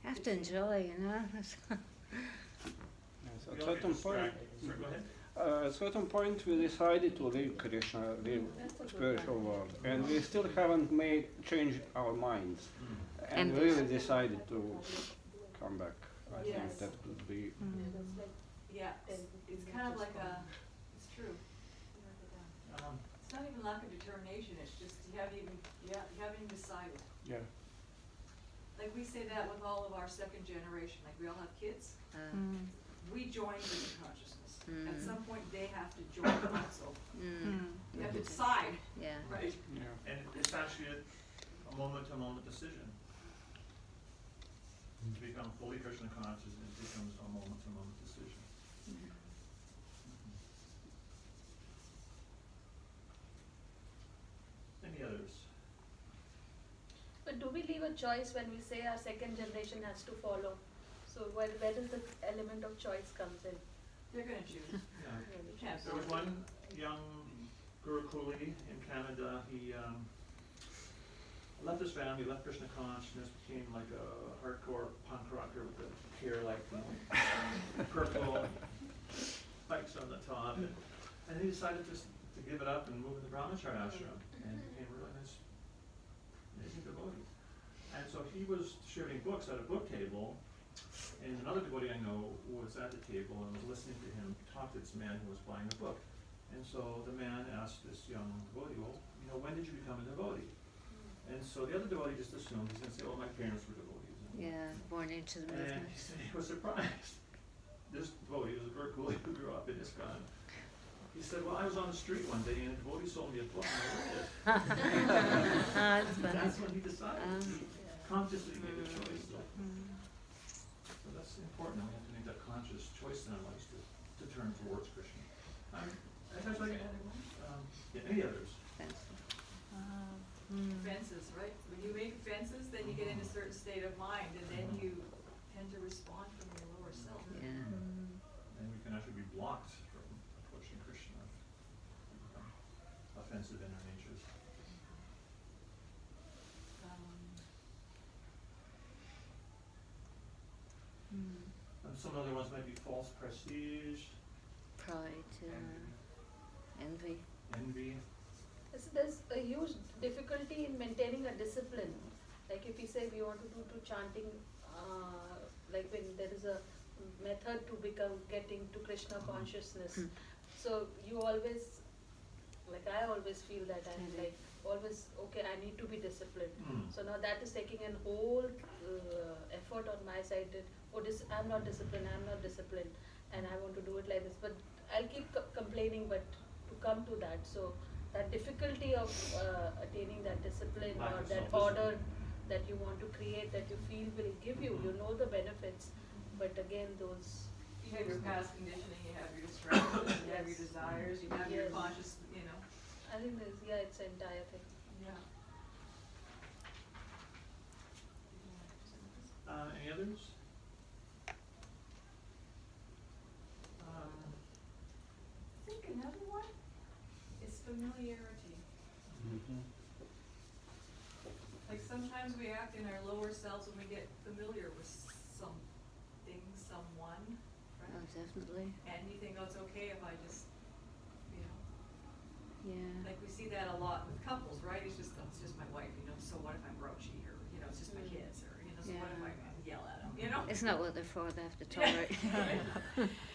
Have to enjoy, Yes, at certain point. At certain point, we decided to leave Krishna, leave spiritual world, and we still haven't changed our minds, and we really decided to come back. I think that would be. Yeah, it's kind of like it's true. It's not even lack of determination. It's just you haven't even decided. Yeah. Like we say that with all of our second generation. Like we all have kids. We join Krishna consciousness. At some point, they have to join also. You have to decide. Yeah. Right. Yeah. And it's actually a moment-to-moment decision. To become fully Krishna conscious, it becomes a moment-to-moment decision. Any others? But do we leave a choice when we say our second generation has to follow? So where does the element of choice comes in? They're going to choose. Yeah. There was one young Guru Kuli in Canada. He left his family, left Krishna consciousness, became like a hardcore punk rocker with the hair like purple spikes on the top, and he decided just to give it up and move into Brahmacharya ashram, and became really nice, amazing devotee. And so he was sharing books at a book table, and another devotee I know was at the table and was listening to him talk to this man who was buying a book. And so the man asked this young devotee, well, when did you become a devotee? And so the other devotee just assumed he's going to say, oh, my parents were devotees. Yeah, born into the movement. And he was surprised. This devotee was a Guru who grew up in ISKCON. He said, well, I was on the street one day and a devotee sold me a book and I read it. That's when he decided. He consciously made a choice. So that's important. We have to make that conscious choice in our lives to turn towards Krishna. Any others? Fences, right? When you make fences, then you get in a certain state of mind, and then you tend to respond from your lower self. Yeah. And we can actually be blocked from approaching Krishna. We become offensive in our natures. Some other ones might be false prestige, Pride, envy. envy. There's a huge difficulty in maintaining a discipline. Like if we say we want to do chanting, like when there is a method to getting to Krishna consciousness. So you always, like I always feel that I'm like always, okay, I need to be disciplined. So now that is taking a whole effort on my side that, I'm not disciplined, and I want to do it like this. But I'll keep complaining, but to come to that, so that difficulty of attaining that discipline or that order that you want to create, that you feel will give you, you know the benefits, but again those... You have your past conditioning, you have your distractions, you have your desires, you have your conscious, you know. I think there's, it's an entire thing. Yeah. Any others? I think another one is familiarity. Like sometimes we act in our lower selves when we get familiar with something, someone, right? Oh, definitely. And you think, oh, it's okay if I just, you know. Yeah. Like we see that a lot with couples, right? It's just my wife, you know, so what if I'm grouchy, or, you know, it's just my kids, or, you know, so what if I yell at them, you know? It's not what they're for, they have to tolerate.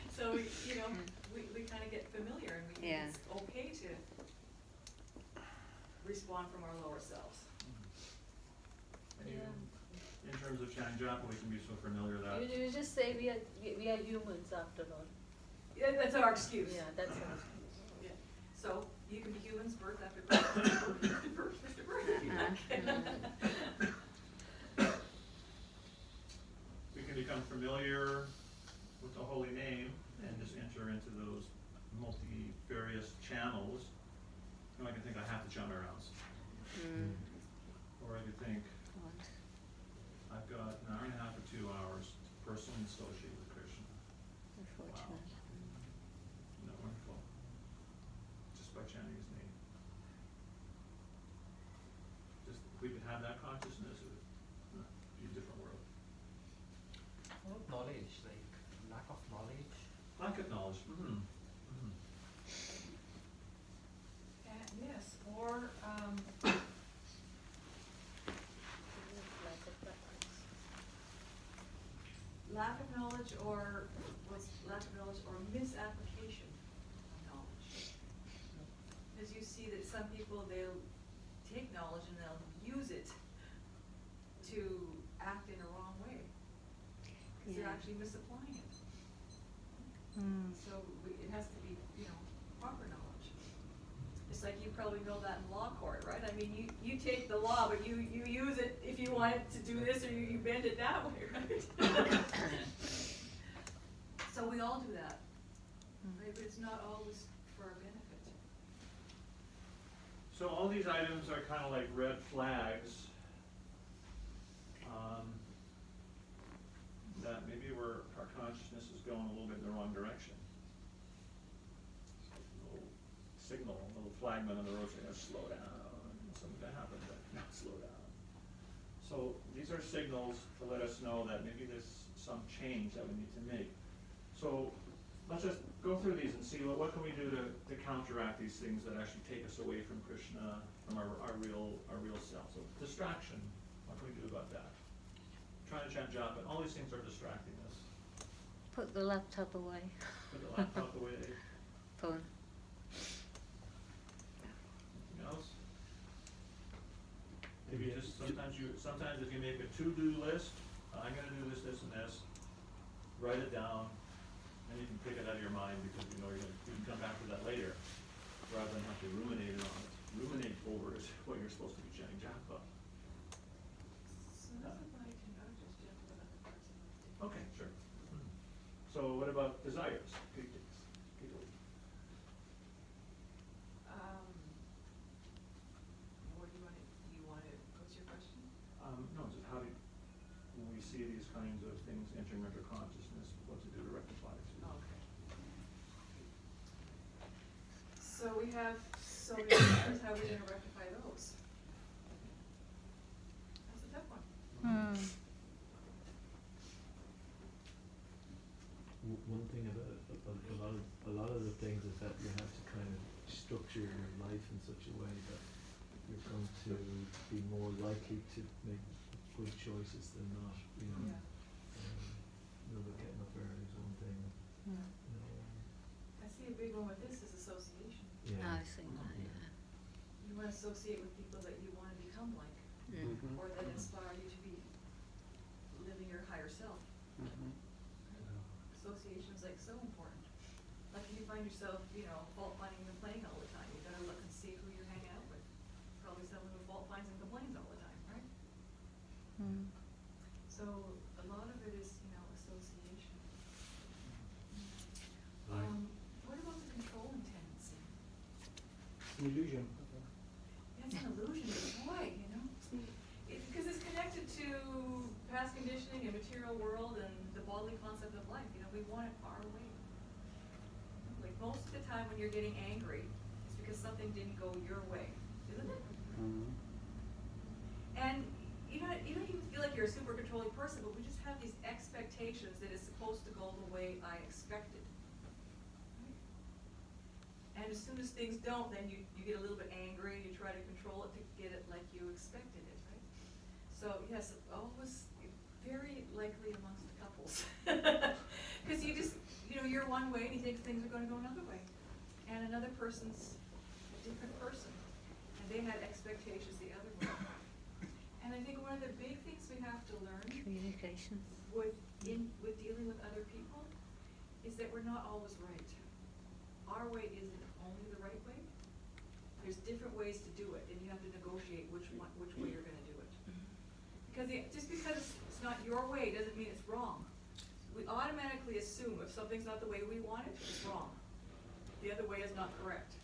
So, you know, we kind of get familiar, and we think it's okay to respond from our lower selves. In terms of Chan Japa, we can be so familiar that... You just say we are humans after all. Yeah, that's our excuse. Yeah, that's our excuse. Yeah. So, you can be humans, birth after birth, birth after birth, if you like. We can become familiar with the holy name and just enter into those multifarious channels. You know, I can think I have to chant my rounds. Or I could think, I've got an hour and a half or 2 hours to personally associate with Krishna. Unfortunate. Wow. Wonderful. Just by chanting his name. Just if we could have that consciousness, it would be a different world. What knowledge, like lack of knowledge? Lack of knowledge. Yes, or lack of knowledge, or misapplication of knowledge. As you see that some people, they'll take knowledge and they'll use it to act in a wrong way, because they're actually misapplying it. So it has to be, you know, proper knowledge. It's like you probably know that in law court, right? I mean, you take the law, but you use it if you want it to do this, or you bend it that way, right? So we all do that, right? But it's not always for our benefit. So all these items are kind of like red flags that maybe our consciousness is going a little bit in the wrong direction. A little signal, a little flagman on the road saying, slow down, something's going to happen, but not slow down. So these are signals to let us know that maybe there's some change that we need to make. So let's just go through these and see what can we do to counteract these things that actually take us away from Krishna, from our real self. So distraction, what can we do about that? Trying to chant japa, and all these things are distracting us. Put the laptop away. Put the laptop away. Phone. Anything else? Maybe just sometimes if you make a to-do list, I'm going to do this, this, and this, write it down, and you can pick it out of your mind because you know you can come back to that later, rather than have to ruminate on it. Ruminate over it what you're supposed to be chanting japa. Okay, sure. So what about desires? What do you want to, what's your question? No, just how do when we see these kinds of things entering into consciousness, what to do to rectify it? Okay. So we have so many desires, how are we going to rectify those? That's a tough one. of things is that you have to kind of structure your life in such a way that you're going to be more likely to make good choices than not, you know. Yeah. You know, getting up early is one thing. Yeah. You know, I see a big one with this is association. yeah. I've seen that, yeah. You want to associate with people that you want to become like, Mhm. or that inspire you to be living your higher self. Association is like so important. Like if you find yourself, you know, fault finding and complaining all the time, you gotta look and see who you're hanging out with. Probably someone who fault finds and complains all the time, right? Mm. So a lot of it is, you know, association. Right. What about the controlling tendency? An illusion. It's an illusion, boy, you know? Because it's connected to past conditioning and material world and the bodily concept of life. You know, we want it our way. Like most of the time when you're getting angry, it's because something didn't go your way, isn't it? And you don't even feel like you're a super controlling person, but we just have these expectations that it's supposed to go the way I expected. And as soon as things don't, then you get a little bit angry, you try to control it to get it like you expected it, right? So yes, always very likely amongst the couples. Because you just, you know, you're one way and you think things are going to go another way. And another person's a different person. And they had expectations the other way. And I think one of the big things we have to learn Communication. with dealing with other people is that we're not always right. Our way isn't only the right way. There's different ways to do it, and you have to negotiate which way you're going to do it. Because just because it's not your way doesn't mean it's wrong. We automatically assume if something's not the way we want it, it's wrong. The other way is not correct.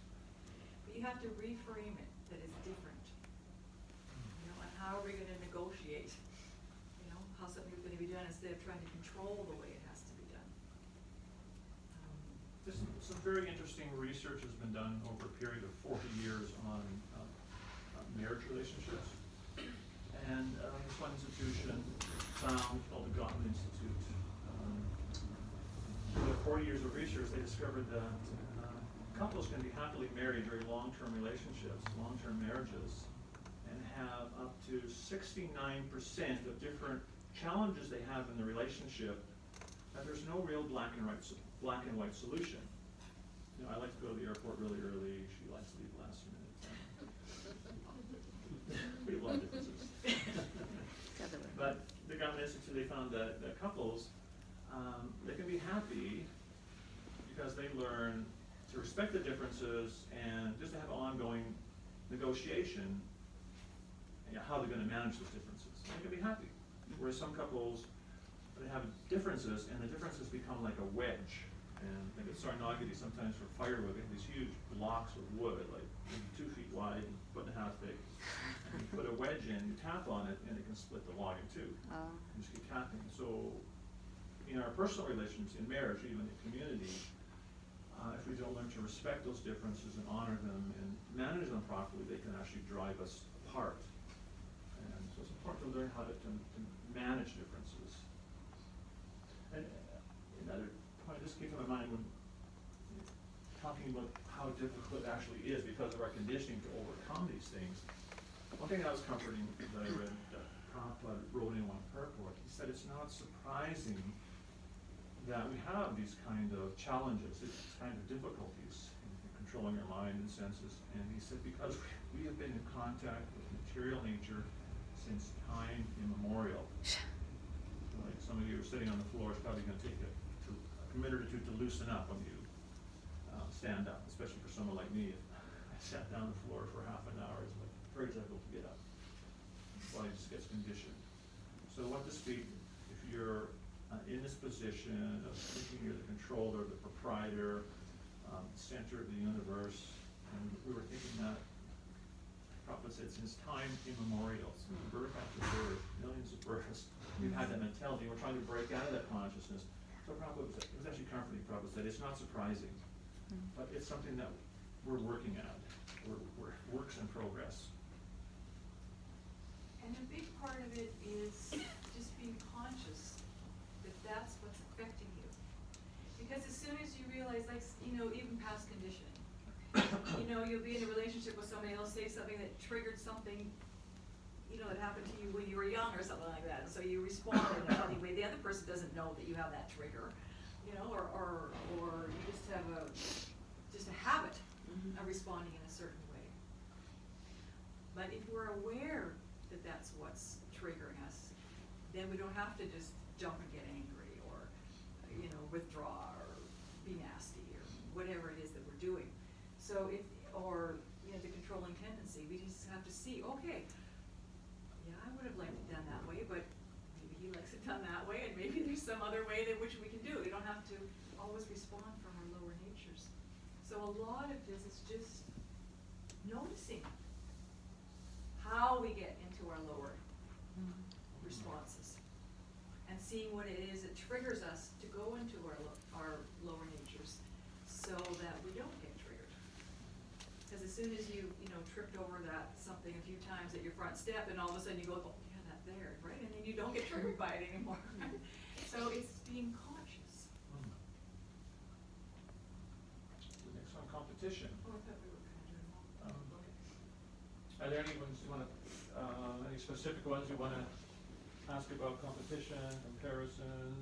But you have to reframe it that it's different. You know, and how are we going to negotiate? You know, how something's going to be done instead of trying to control the way it has to be done. There's some very interesting research has been done over a period of 40 years on marriage relationships. And this one institution found, called the Gottman Institute, after 40 years of research, they discovered that couples can be happily married, very long-term relationships, long-term marriages, and have up to 69% of different challenges they have in the relationship, that there's no real black and white solution. You know, I like to go to the airport really early. She likes to leave last minute. We have a lot of differences. But the Gottman Institute, they found that couples, they can be happy because they learn to respect the differences and just to have ongoing negotiation, you know, how they're going to manage those differences. They can be happy. Whereas some couples, they have differences, and the differences become like a wedge. And like at Sarnagati, sometimes for firewood, they have these huge blocks of wood, like maybe 2 feet wide, 1.5 feet thick. And you put a wedge in, you tap on it, and it can split the log in two. You just keep tapping. So in our personal relationships, in marriage, even in community, if we don't learn to respect those differences and honor them and manage them properly, they can actually drive us apart. And so it's important to learn how to manage differences. And another point just came to my mind when talking about how difficult it actually is because of our conditioning to overcome these things. One thing that was comforting that I read, Partha wrote in one purport, he said it's not surprising that we have these kind of challenges, these kind of difficulties in controlling our mind and senses. And he said because we have been in contact with material nature since time immemorial. Like some of you are sitting on the floor, it's probably going to take a minute or two to loosen up when you stand up, especially for someone like me. If I sat down on the floor for half an hour, it's like very difficult to get up. The body just gets conditioned. So what to speak, if you're in this position of thinking you're the controller, the proprietor, center of the universe, and we were thinking that Prabhupada said since time immemorial, since birth after birth, millions of births, we've had that mentality. We're trying to break out of that consciousness. So Prabhupada was, it was actually comforting. Prabhupada said it's not surprising, but it's something that we're working at. We're works in progress. And a big part of it is just being conscious that that's what's affecting you. Because as soon as you realize realize, like, even past conditioning. You'll be in a relationship with somebody, they'll say something that triggered something, that happened to you when you were young or something like that. And so you respond in a funny way. The other person doesn't know that you have that trigger, or you just have a habit of responding in a certain way. But if we're aware that that's what's triggering us, then we don't have to just jump and get angry or, withdraw or be nasty or whatever it is that we're doing. So the controlling tendency, we just have to see, okay, yeah, I would have liked it done that way, but maybe he likes it done that way, and maybe there's some other way that which we can do. We don't have to always respond from our lower natures. So a lot of this is just noticing how we get into our lower responses and seeing what it is that triggers us to go into our lower natures so that we don't get triggered. Because as soon as you tripped over something a few times at your front step, and all of a sudden you go, oh yeah, that there, right? And then you don't get triggered by it anymore. So it's being conscious. The next one, competition. Oh, I thought we were kind of doing that. Are there any ones you want to, any specific ones you want to ask about competition, comparison?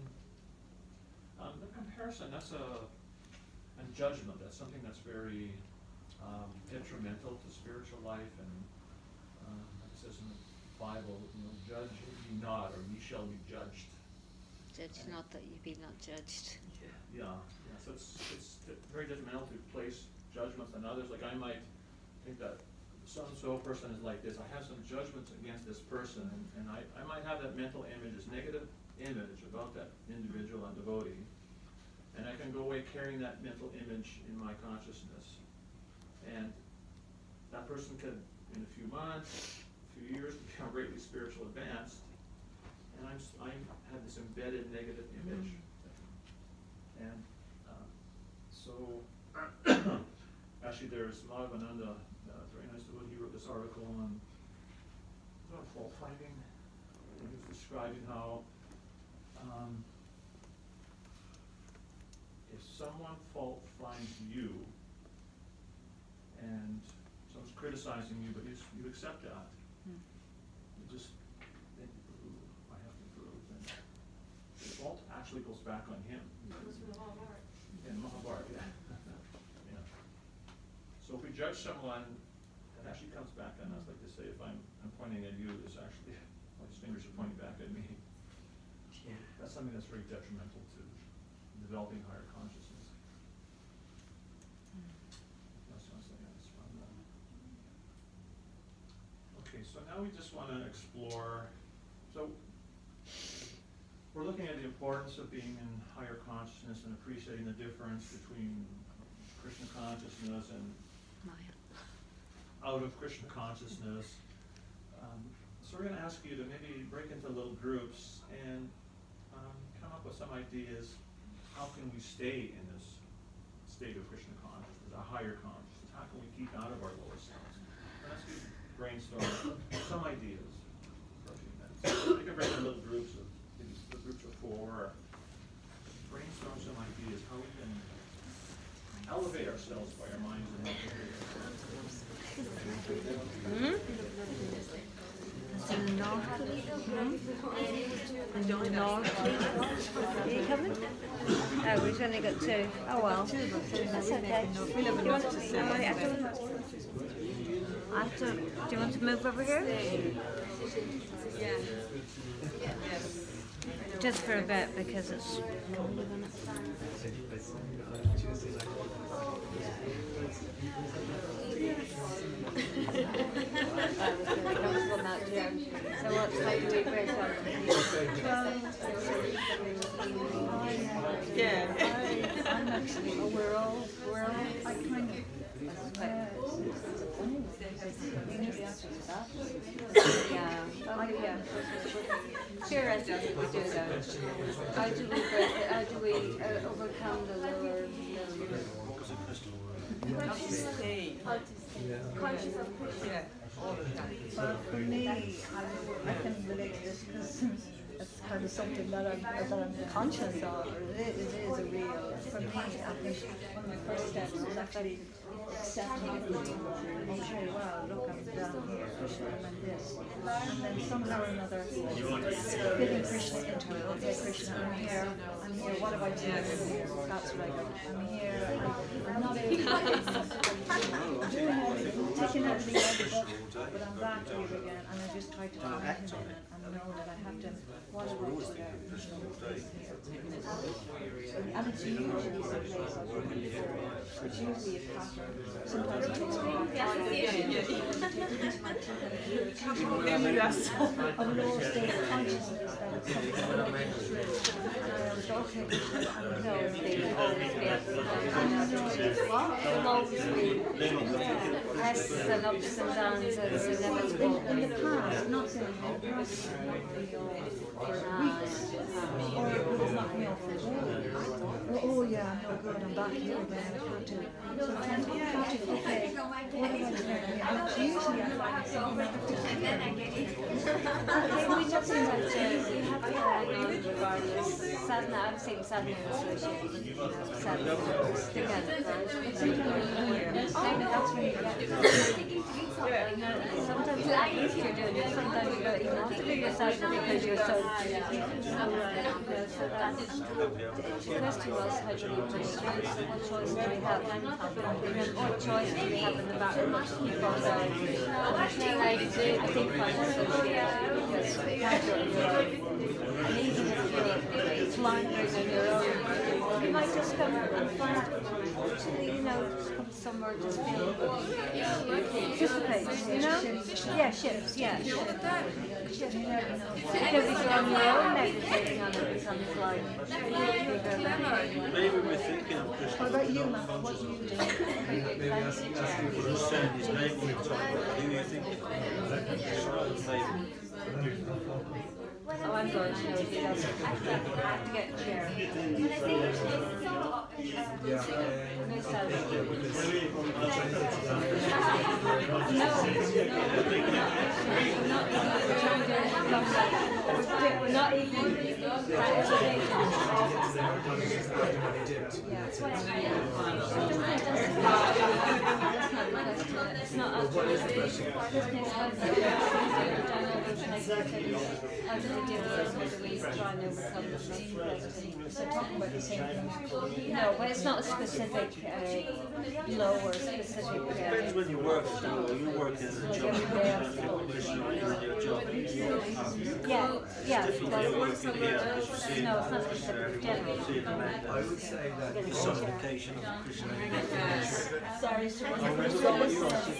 The comparison, and judgment, that's something that's very detrimental to spiritual life, and like it says in the Bible, judge ye not, or ye shall be judged. Judge not that ye be not judged. Yeah. So it's very detrimental to place judgments on others. Like I might think that so-and-so person is like this. I have some judgments against this person, and I might have that mental image, this negative image about that individual and devotee, and I can go away carrying that mental image in my consciousness. And that person could, in a few months, a few years, become greatly spiritual advanced, and I have this embedded negative image. And so, actually there's Madhavananda, very nice devotee, he wrote this article on fault finding. He was describing how if someone fault finds you, and someone's criticizing you, but you accept that, you just think, ooh, I have to improve, and the fault actually goes back on him. In Mahabharata, yeah. Yeah. So if we judge someone, it actually comes back on us. Like to say, if I'm pointing at you, it's actually, my fingers are pointing back at me. So that's something that's very detrimental to developing higher consciousness. That's something else from that. Okay, so now we just want to explore, so we're looking at the importance of being in higher consciousness and appreciating the difference between Krishna consciousness and out of Krishna consciousness. So we're going to ask you to maybe break into little groups and come up with some ideas. How can we stay in this state of Krishna consciousness, a higher consciousness? How can we keep out of our lower selves? And let's brainstorm some ideas for a few minutes. We can break into little groups of groups of 4, brainstorm some ideas how we can elevate ourselves by our minds and Are you coming? Oh, we've only got 2. Oh well. That's okay. Do you want to move over here? Yeah. Just for a bit, because it's cold, isn't it? I was really comfortable now too. So what's like a deep breath out? Yeah. I'm actually, we're all, I kind of, Yeah. Sure, I think we do that. How do we overcome the lower How to stay. Conscious of Krishna. Yeah. All the time. but for me, I can relate to this because It's kind of something that I'm conscious of. It is a real, for me, I think one of the first steps is actually accepting it. Okay, wow, look, I'm down here, Krishna, I'm in this. And then somehow or another, fitting Krishna into it. Okay, Krishna, I'm here, what have I done here? That's what I got. I'm here, I'm not able to do everything, taking everything out of the book, but I'm back here again, and I just try to find him in it, and know that I have to, what have I put out? And it's usually someplace I've been before. It's usually a pattern. Sometimes I take some of my of a lower state of consciousness that it's something that I'm going through. And I was okay, I know they will always be able to Will always be S's and ups and downs as inevitable. in the past, not saying in the past, not be all for weeks, or it would knock me off for a day. Oh yeah, no good, I'm back here again, I have to. So I tend to be conscious, okay, what have I done here? And usually I find myself, I have to we just seem that we have to hang on regardless. Sadhana, I'm saying sadhana is associated with sadhana. Stick out the courage. That's when you get sometimes at least you're doing it, sometimes you don't even have to do your sadhana because you're so the question was, how do we put it through? What choice do we have? What choice do we have in the back of us to keep on going? I think financially, because and even if you're floundering on your own, you might just come and find, somewhere just dissipate, Yeah, ships, yeah. You never know. Because you're on your own meditating on it, it's on the fly. Maybe we're thinking of Krishna. What about you, Matt? What do you do? Just saying his name all the time. Who do you think? Oh, I'm going to know you guys. I have to get a chair. No salad. We're not even. It's not altruistic. So talking about the same thing. No, but it's not a specific low or specific. Depends when you work as well. You work in a job, Krishna in your job. Yeah. It's different when you're working here because you see No, it's not specific. General. I would say that personification of Krishna. Sorry, so what we were talking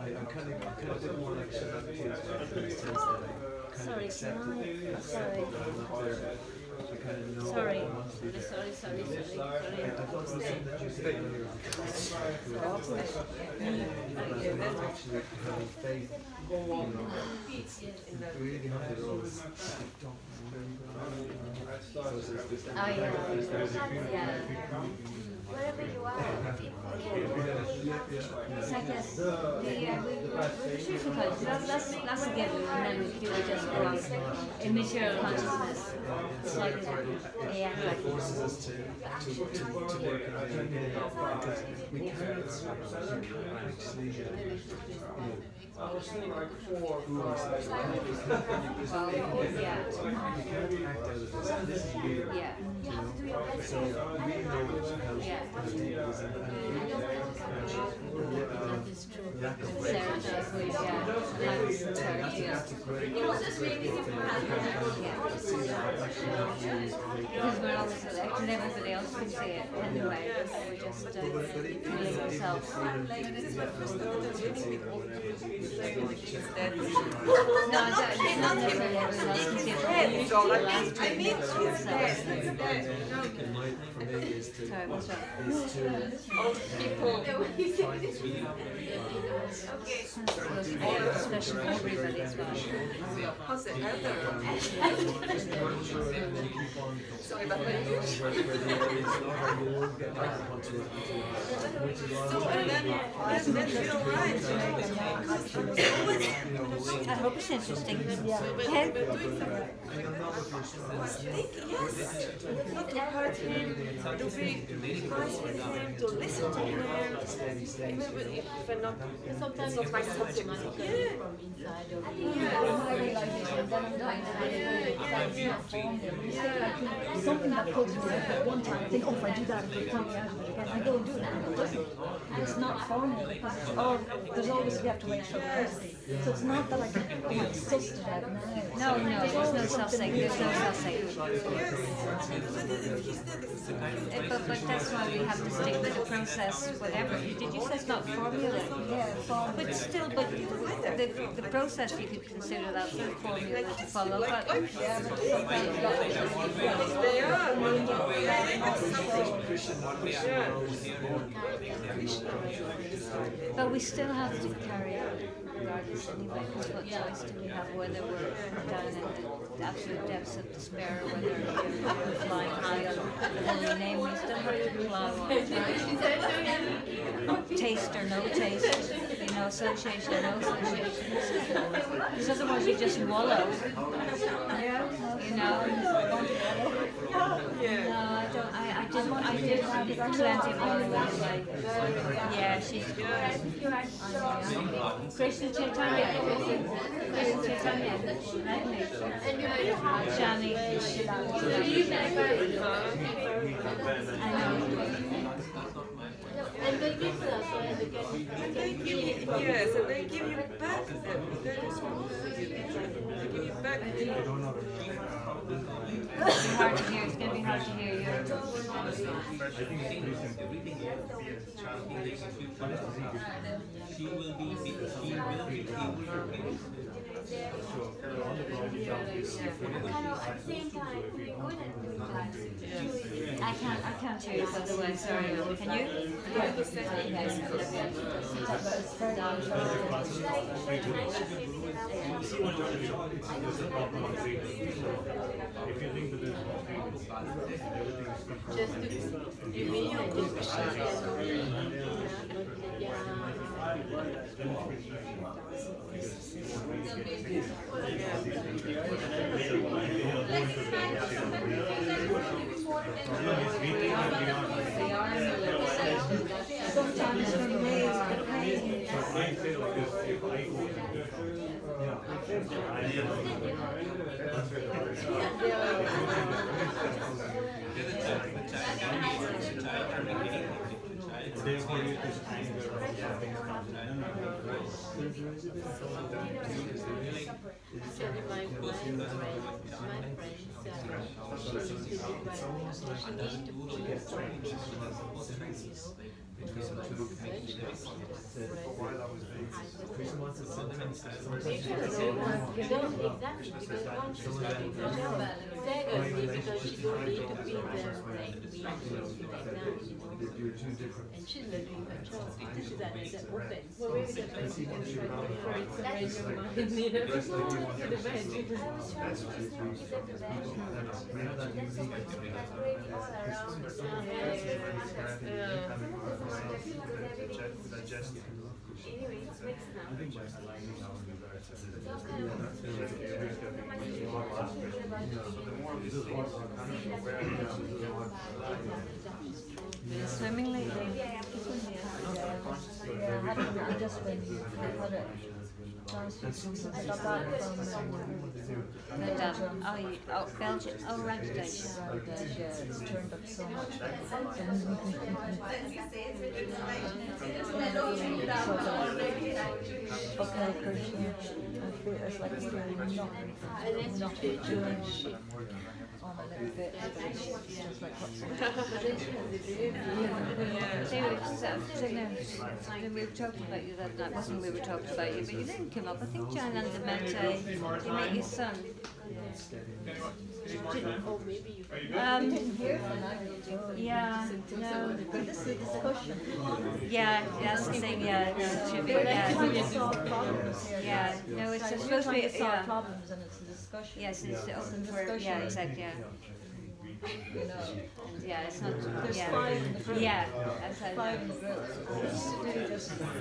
I'm kind of a bit more like celebrity as well, in the sense that I kind of accept it, but I'm not there. I kind of know Sorry. I want to be there. Sorry. I thought something that you said earlier was actually having faith, it's really hard to go. Wherever you are, It's like this. That's a given, and then people just go on immaterial consciousness. It's like that. Yeah. It forces us to work in our day because we can't actually I was thinking like 4 or 5. you can't act out of this. This is real. Yeah. So we know how deep it is and That's true. Sarah does, because we're all selected, everybody else can see it anyway. We're just fooling ourselves. No, not necessarily everyone else can see it. I mean, for me is to Sorry, what's wrong? old people. find Okay. Special for everybody as well. How's the weather? Sorry about my English. So, and then feel right. I hope it's interesting. Thank you, yes. Not to hurt him, to be nice with him, to listen to him. Even if I'm not, sometimes not my subject. Yeah. Something that pulls me out at one time, I think, oh, if I do that, it'll pull me out of it again. I go and do it, and it doesn't. And it's not formal because it's all, there's always, we have to wait for the person. So it's not that I can, oh, I'm sussed it out now. No, there's no sussing, there's no sussing. But that's why we have to stick with the process, whatever. Did you say it's not formula? Yeah, formula. But still, but the process you could consider that the formula to follow. But but we still have to carry out regardless anyway, because what choice do we have, whether we're down in the absolute depths of despair, or whether we're flying high on the holy name, we still have to plow on. Taste or no taste, you know, association or no association. Because otherwise you just wallow, you know. No, I did plenty of wallowing anyway. Yeah, she's Krishna Chaitanya. Krishna Chaitanya. Shani. I know. And they give us, yes, and they give you back them. That is what they give you back. It's hard to hear. It's going to be hard to hear you. I think it's pretty simple. Everything She will be able to at the same time, we're good at doing that. I can't hear you, by the way, sorry. Can you? If you think that there's more people, everything is controlled. Just you mean you Sometimes from ways to pay. Therefore, you just anger or something and she's living her child. This is an open. Anyway, it's mixed now. Swimming lately? Yeah, I just been had it. I got that from Belgium. Oh, right, yeah, it's turned up so much. Okay, Krishna, I feel it's like it's doing nothing doing shit on a little bit. It's just like what's we were talking about you that night, wasn't we? We were talking about you, but you didn't come up. I think John and the Mente, you met your son. Or maybe you Are you yeah, no. This is a discussion. Yeah, that's the thing, yeah. It should be, We're yeah. trying to solve problems here. Yeah, no, it's Like, supposed we're to trying be, to solve yeah. problems and it's a discussion. Yes, it's a open for, discussion. yeah, exactly, yeah. You know, Yeah, it's not, there's yeah. 5 in the group. Yeah, that's how, 5 in the group.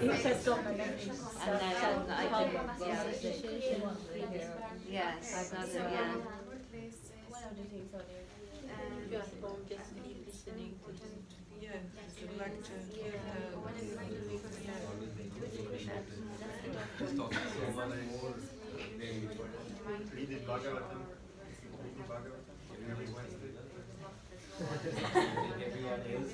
You said something and then you and then I can, yeah. Yeah. Yes, that's not, yeah. What are the things on there? You are born just to be listening to them. Yeah, to like to give Just talk so much more than Read it Bhagavatam. Read the Bhagavatam every Wednesday.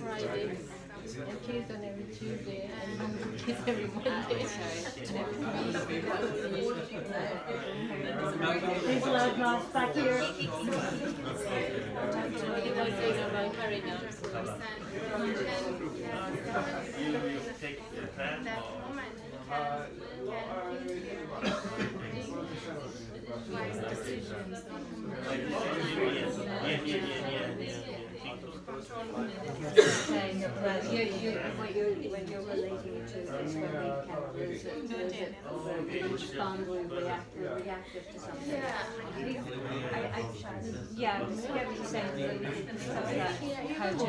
Friday, and kids on every Tuesday, and kids every Monday. These loud mouths back here. You take the pen or Saying that, well, when you're relating to this, when we can lose it, respond, we reactive to something. Yeah, we get what you're saying, really, stuff like how to,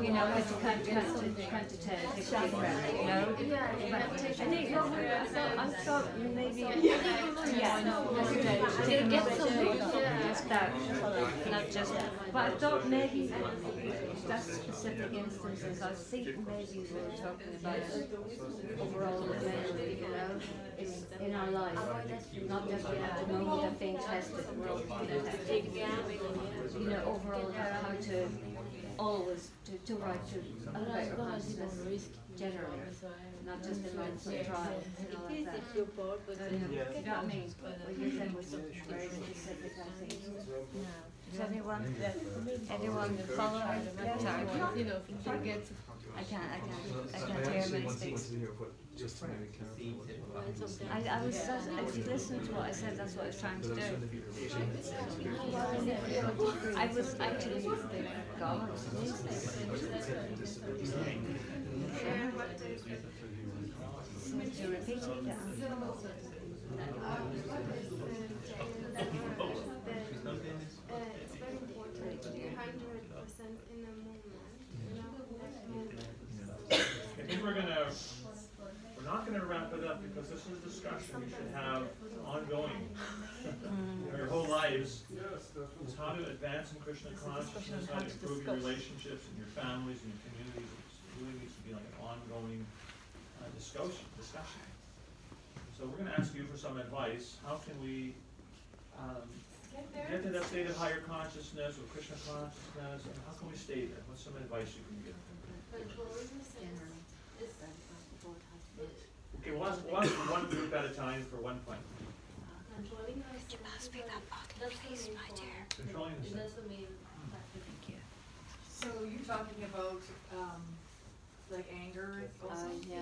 you know, how to counter-tell, you know? I think, I thought maybe, yeah, to get something, just that, not just, but I thought maybe that specific instances, I think maybe we were talking about overall, you know, it's in our life, not just at the moment of being tested, we're all being tested. You know, overall, how to always to write to consciousness generally, not just in light of trials and all like that. You know what I mean? What you said was very specific, I think. Does anyone follow? Sorry. You know, forget. I can't hear many speak. Just to maybe clarify. I was listening to what I said, that's what I was trying to do. I was actually gone. Would you repeat it again? It's very important to be 100% in a moment. I think we're not gonna wrap it up because this is a discussion you should have ongoing. Your whole lives is how to advance in Krishna consciousness, how to improve your relationships and your families and your communities. It really needs to be like an ongoing discussion. So we're gonna ask you for some advice. How can we get to that state of higher consciousness or Krishna consciousness, and how can we stay there? What's some advice you can give? Okay, we'll ask one group at a time for one point. Controlling ourselves. Could you pass me that bottle, please, my dear? Controlling the That's the main factor. Thank you. So you're talking about like anger also? Yeah,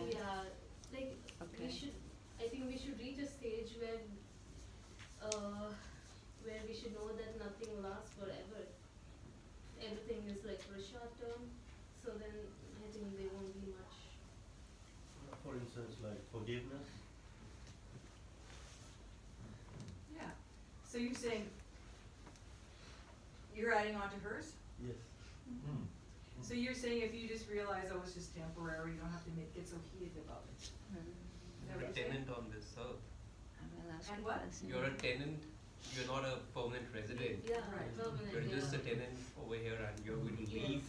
like Okay. I think we should reach a stage where we should know that nothing lasts forever. Everything is like for a short term, so then I think there won't be much. for instance, like forgiveness. Yeah. So you're saying, you're adding on to hers? Yes. So you're saying if you just realize, oh, it's just temporary, you don't have to get so heated about it. Is that You're what a you're saying? tenant on this earth. And what? You're a tenant, you're not a permanent resident. Yeah, Right. permanent. You're just a tenant over here and you're going to leave.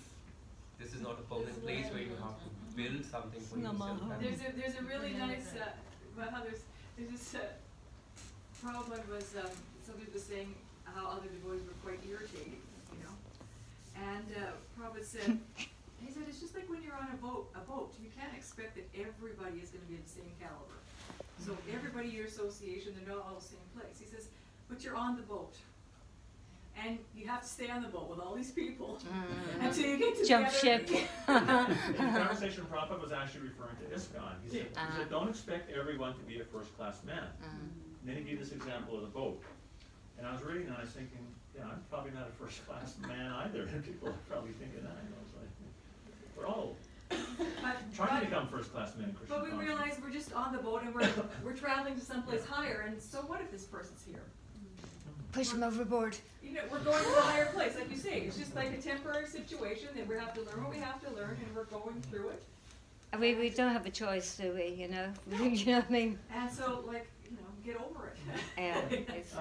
This is not a permanent place where you have to build something for yourself. And There's a really nice, there's this problem was, somebody was saying how other devotees were quite irritating, you know? And Prabhupada said, he said, it's just like when you're on a boat, you can't expect that everybody is gonna be of the same caliber. So everybody in your association, they're not all the same place. He says, but you're on the boat. And you have to stay on the boat with all these people until you get to Jump the other. ship. In the conversation, Prabhupada was actually referring to ISKCON. He said, don't expect everyone to be a first-class man. And then he gave this example of the boat. And I was reading and I was thinking, yeah, I'm probably not a first-class man either. And people are probably thinking that. And I was like, we're all trying to become first-class men in Christian But we conscience. realize we're just on the boat and we're traveling to someplace higher, and so what if this person's here? Push them overboard. You know, we're going to a higher place, like you say. It's just like a temporary situation, and we have to learn what we have to learn, and we're going through it. And we don't have a choice, do we? You know, you know what I mean? And so, like, you know, get over it. Yeah, it's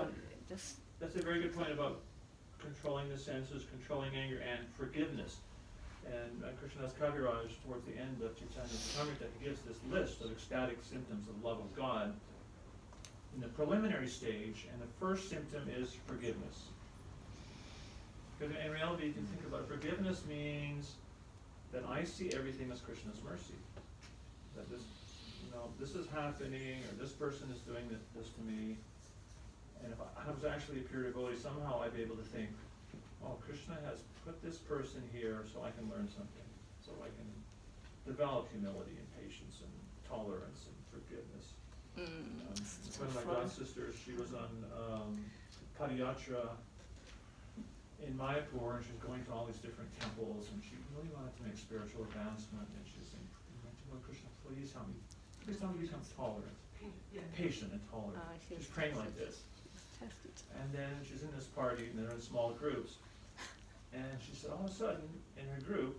just. That's a very good point about controlling the senses, controlling anger, and forgiveness. And Krishnadas Kaviraj, towards the end of Chaitanya Charitamrita, he gives this list of ecstatic symptoms of love of God in the preliminary stage, and the first symptom is forgiveness. Because in reality, you can think about it, forgiveness means that I see everything as Krishna's mercy. That this, you know, this is happening, or this person is doing this to me, and if I was actually a pure devotee, somehow I'd be able to think, oh, Krishna has put this person here so I can learn something, so I can develop humility and patience and tolerance and forgiveness. One of my god sisters, she was on Padayatra in Mayapur, and she was going to all these different temples, and she really wanted to make spiritual advancement, and she was saying, Lord Krishna, please help me become tolerant, patient and tolerant. She's praying like this. And then she's in this party, and they're in small groups, and she said, all of a sudden, in her group,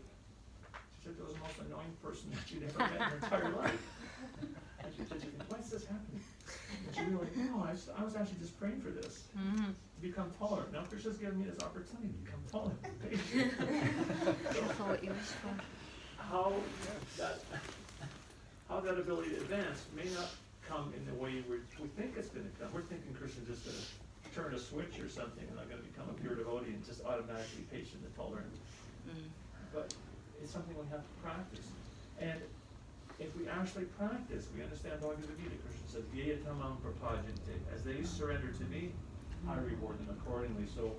she said there was the most annoying person that she'd ever met in her entire life. And she said, why is this happening? And she realized, no, I was actually just praying for this, to become tolerant. Now Krishna's given me this opportunity to become tolerant and patient. So, how that ability to advance may not come in the way we think it's going to come. We're thinking Krishna's just going to turn a switch or something, and I'm going to become a pure devotee and just automatically patient and tolerant. But it's something we have to practice. And if we actually practice, we understand Bhagavad Gita. Krishna said, Yeyatamam prapajante. As they surrender to me, I reward them accordingly. So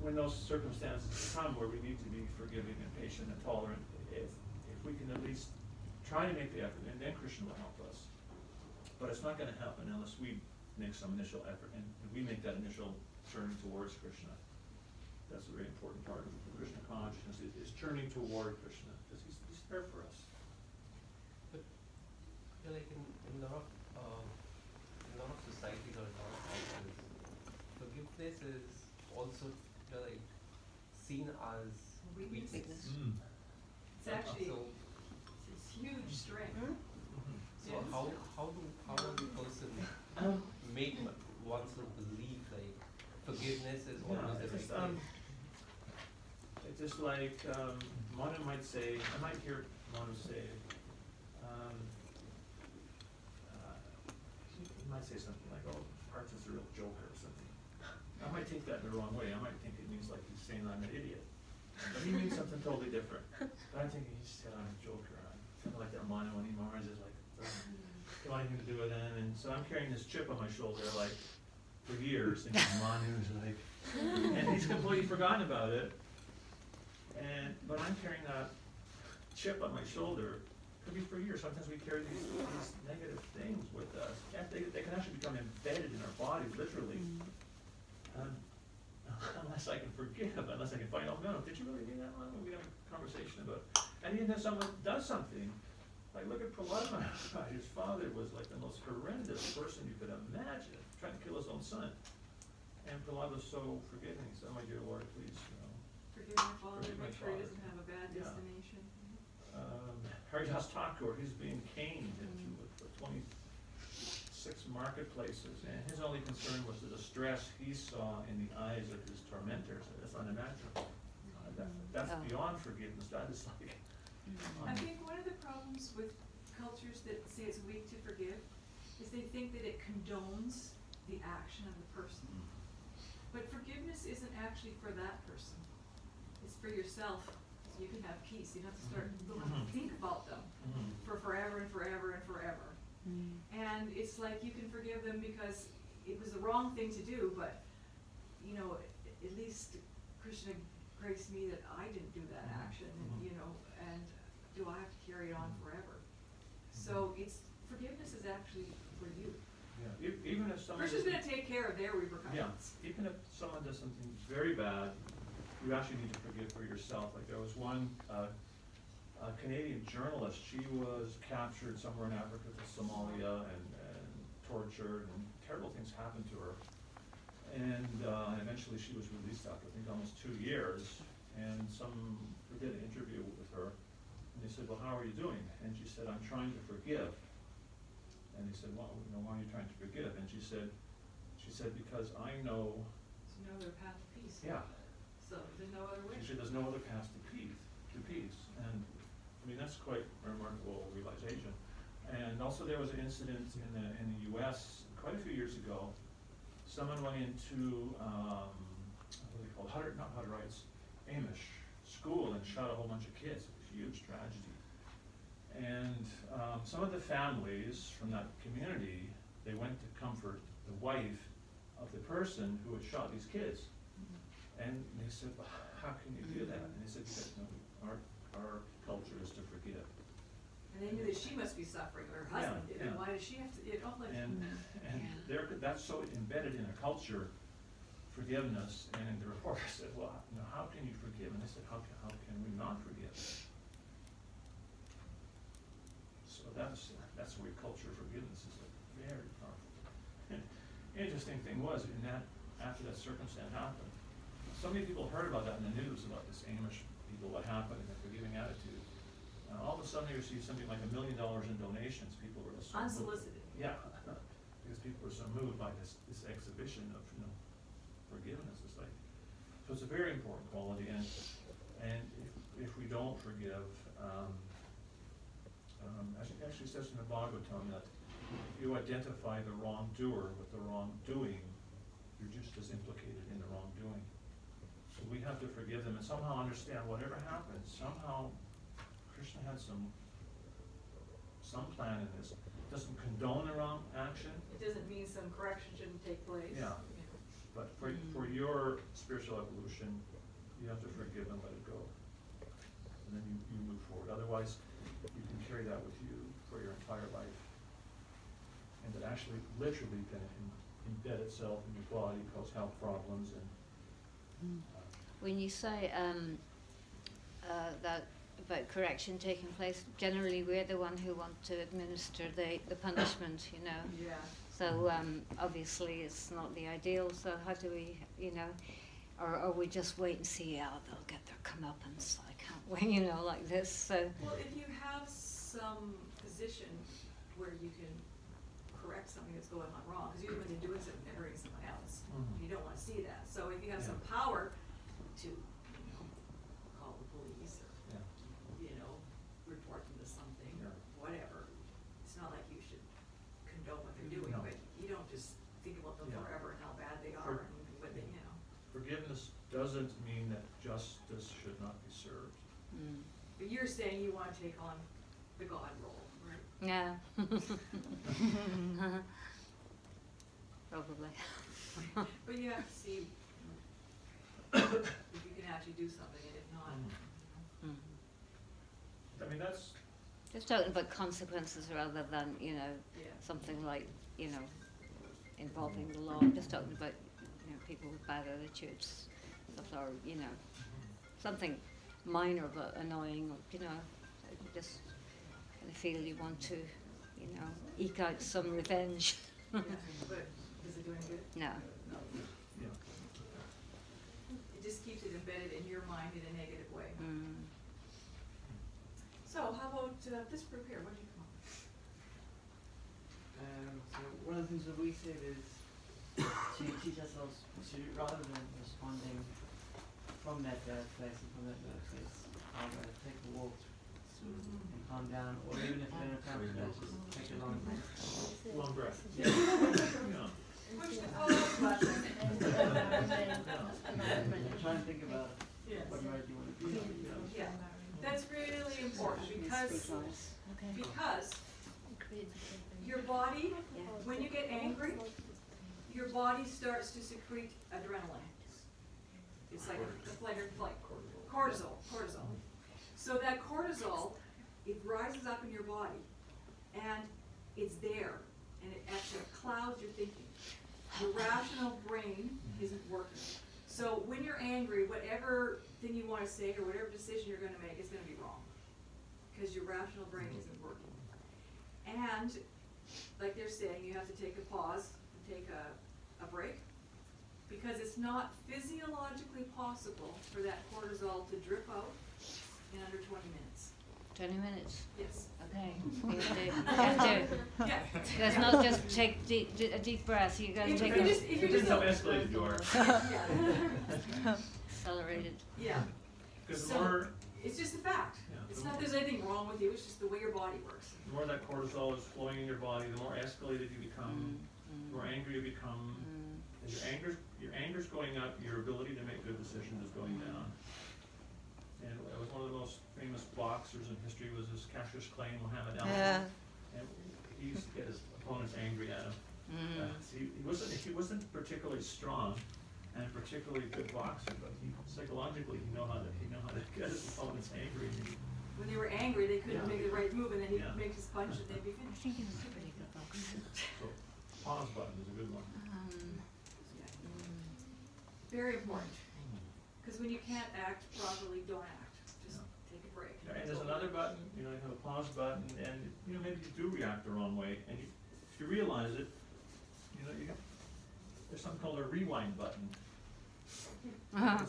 when those circumstances come where we need to be forgiving and patient and tolerant, if we can at least try to make the effort, and then Krishna will help us. But it's not going to happen unless we make some initial effort, and we make that initial journey towards Krishna. That's a very important part of the Krishna consciousness, is journeying toward Krishna, because he's there for us. But like in a lot of societies or a lot of cultures, forgiveness is also like seen as weakness. It's actually it's huge strength. So how does the person make oneself believe like forgiveness is always the right thing? It's just like Manu might say, I might hear Manu say, he might say something like, oh, Partha's a real joker or something. I might take that the wrong way. I might think it means like he's saying I'm an idiot. But he means something totally different. But I think he said I'm a joker. I'm kind of like that Manu when he Maharaj is like, don't want anything to do with it. And so I'm carrying this chip on my shoulder like for years, thinking Manu's like, and he's completely forgotten about it. But I'm carrying that chip on my shoulder, could be for years. Sometimes we carry these negative things with us. They can actually become embedded in our bodies, literally. Unless I can forgive, unless I can find out, no, did you really mean that one? We have a conversation about it. And even if someone does something, like look at Prahlad Maharaj, his father was like the most horrendous person you could imagine, trying to kill his own son. And Prahlad was so forgiving. He said, oh my dear Lord, please, forgive my father, make sure he doesn't have a bad destination. Haridas Thakur, he's being caned with 26 marketplaces, and his only concern was the distress he saw in the eyes of his tormentors. That's unimaginable. That's beyond forgiveness. That is like... I think one of the problems with cultures that say it's weak to forgive is they think that it condones the action of the person. But forgiveness isn't actually for that person. It's for yourself. So you can have peace. You don't have to start to think about them for forever and forever and forever. And it's like you can forgive them because it was the wrong thing to do, but you know, at least Krishna graced me that I didn't do that action, and you know, and do I have to carry it on forever? So it's forgiveness is actually for you. Yeah, even if someone. Krishna's going to take care of their repercussions. Yeah, even if someone does something very bad, you actually need to forgive for yourself. Like there was one a Canadian journalist. She was captured somewhere in Africa, Somalia, and tortured, and terrible things happened to her. And eventually she was released after, I think, almost 2 years. And we did an interview with her, and they said, well, how are you doing? And she said, I'm trying to forgive. And they said, well, why are you trying to forgive? And she said, because I know. There's no other path to peace. Yeah. So there's no other way. She said, there's no other path to peace. And I mean, that's quite a remarkable realization. And also there was an incident in the U.S. quite a few years ago. Someone went into, what are they called, Amish school and shot a whole bunch of kids. It was a huge tragedy. And some of the families from that community, they went to comfort the wife of the person who had shot these kids. And they said, well, how can you do that? And they said, because our culture is to forgive. And they knew that she must be suffering, or her husband did. And why does she have to, that's so embedded in a culture, forgiveness, and the reporter said, well, how can you forgive? And they said, how can we not forgive? So that's where culture of forgiveness is very powerful. Interesting thing was, after that circumstance happened, so many people heard about that in the news, about this Amish people, what happened, and their forgiving attitude. All of a sudden they received something like $1 million in donations. People were so unsolicited. Moved. Yeah, because people were so moved by this exhibition of forgiveness. It's like, so it's a very important quality, and if we don't forgive, actually says in the Bhagavatam that if you identify the wrongdoer with the wrongdoing, you're just as implicated in the wrongdoing. So we have to forgive them and somehow understand whatever happens, somehow Krishna had some plan in this. It doesn't condone the wrong action. It doesn't mean some correction shouldn't take place. Yeah. But for your spiritual evolution, you have to forgive and let it go. And then you move forward. Otherwise, you can carry that with you for your entire life. And it actually literally can embed itself in your body, cause health problems. And when you say that about correction taking place, generally we're the one who want to administer the punishment, Yeah. So obviously it's not the ideal, so how do we, or we just wait and see how they'll get their comeuppance, can't we, like this, so. Well, if you have some position where you can correct something that's going on wrong, because usually when you're doing something, they're hurting someone else. You don't want to see that. So if you have some power to, call the police or, report them to something or whatever, it's not like you should condone what they're doing, but you don't just think about them forever and how bad they are. Forgiveness doesn't mean that justice should not be served. But you're saying you want to take on the God role, right? Yeah. Probably. But you have to see if you can actually do something, and if not. I mean, that's just talking about consequences rather than something like involving the law. Just talking about people with bad attitudes, stuff, or something minor but annoying, just kind of feel you want to eke out some revenge. But is it doing good? No. It just keeps it embedded in your mind in a negative way. So how about this group here? What do you come up with? So one of the things that we said is to teach ourselves to, rather than responding from that bad place and from that bad place, either take a walk and calm down, or even if you're in a practice, just take a long breath. Long breath. Push the pause button. Try and think about what mode you want to be on. Yeah, that's really important because your body, when you get angry, your body starts to secrete adrenaline. It's like a fight or flight. Cortisol. So that cortisol, it rises up in your body, and it's there, and it actually clouds Your rational brain isn't working. So when you're angry, whatever thing you want to say or whatever decision you're going to make is going to be wrong, because your rational brain isn't working. And like they're saying, you have to take a pause and take a break, because it's not physiologically possible for that cortisol to drip out in under 20 minutes. 20 minutes? Yes. Okay. You have to. Yeah. Let's not just take a deep breath. You guys take a... If you just how escalated you are. Accelerated. Yeah. Because the So, more... it's just a fact. Yeah, It's not there's anything wrong with you, it's just the way your body works. The more that cortisol is flowing in your body, the more escalated you become, the more angry you become. As your anger's going up, your ability to make good decisions is going down. And it was one of the most famous boxers in history was this Cassius Clay, Muhammad Ali. Yeah. And he used to get his opponents angry at him. He wasn't particularly strong and a particularly good boxer, but psychologically he know how to get his opponents angry. When they were angry, they couldn't make the right move, and then he'd make his punch and they'd be finished. I think he was a pretty good boxer. So pause button is a good one. Very important. Because when you can't act properly, don't act. Just take a break. Yeah, and there's another button, you have a pause button, and maybe you do react the wrong way, and if you realize it, there's something called a rewind button.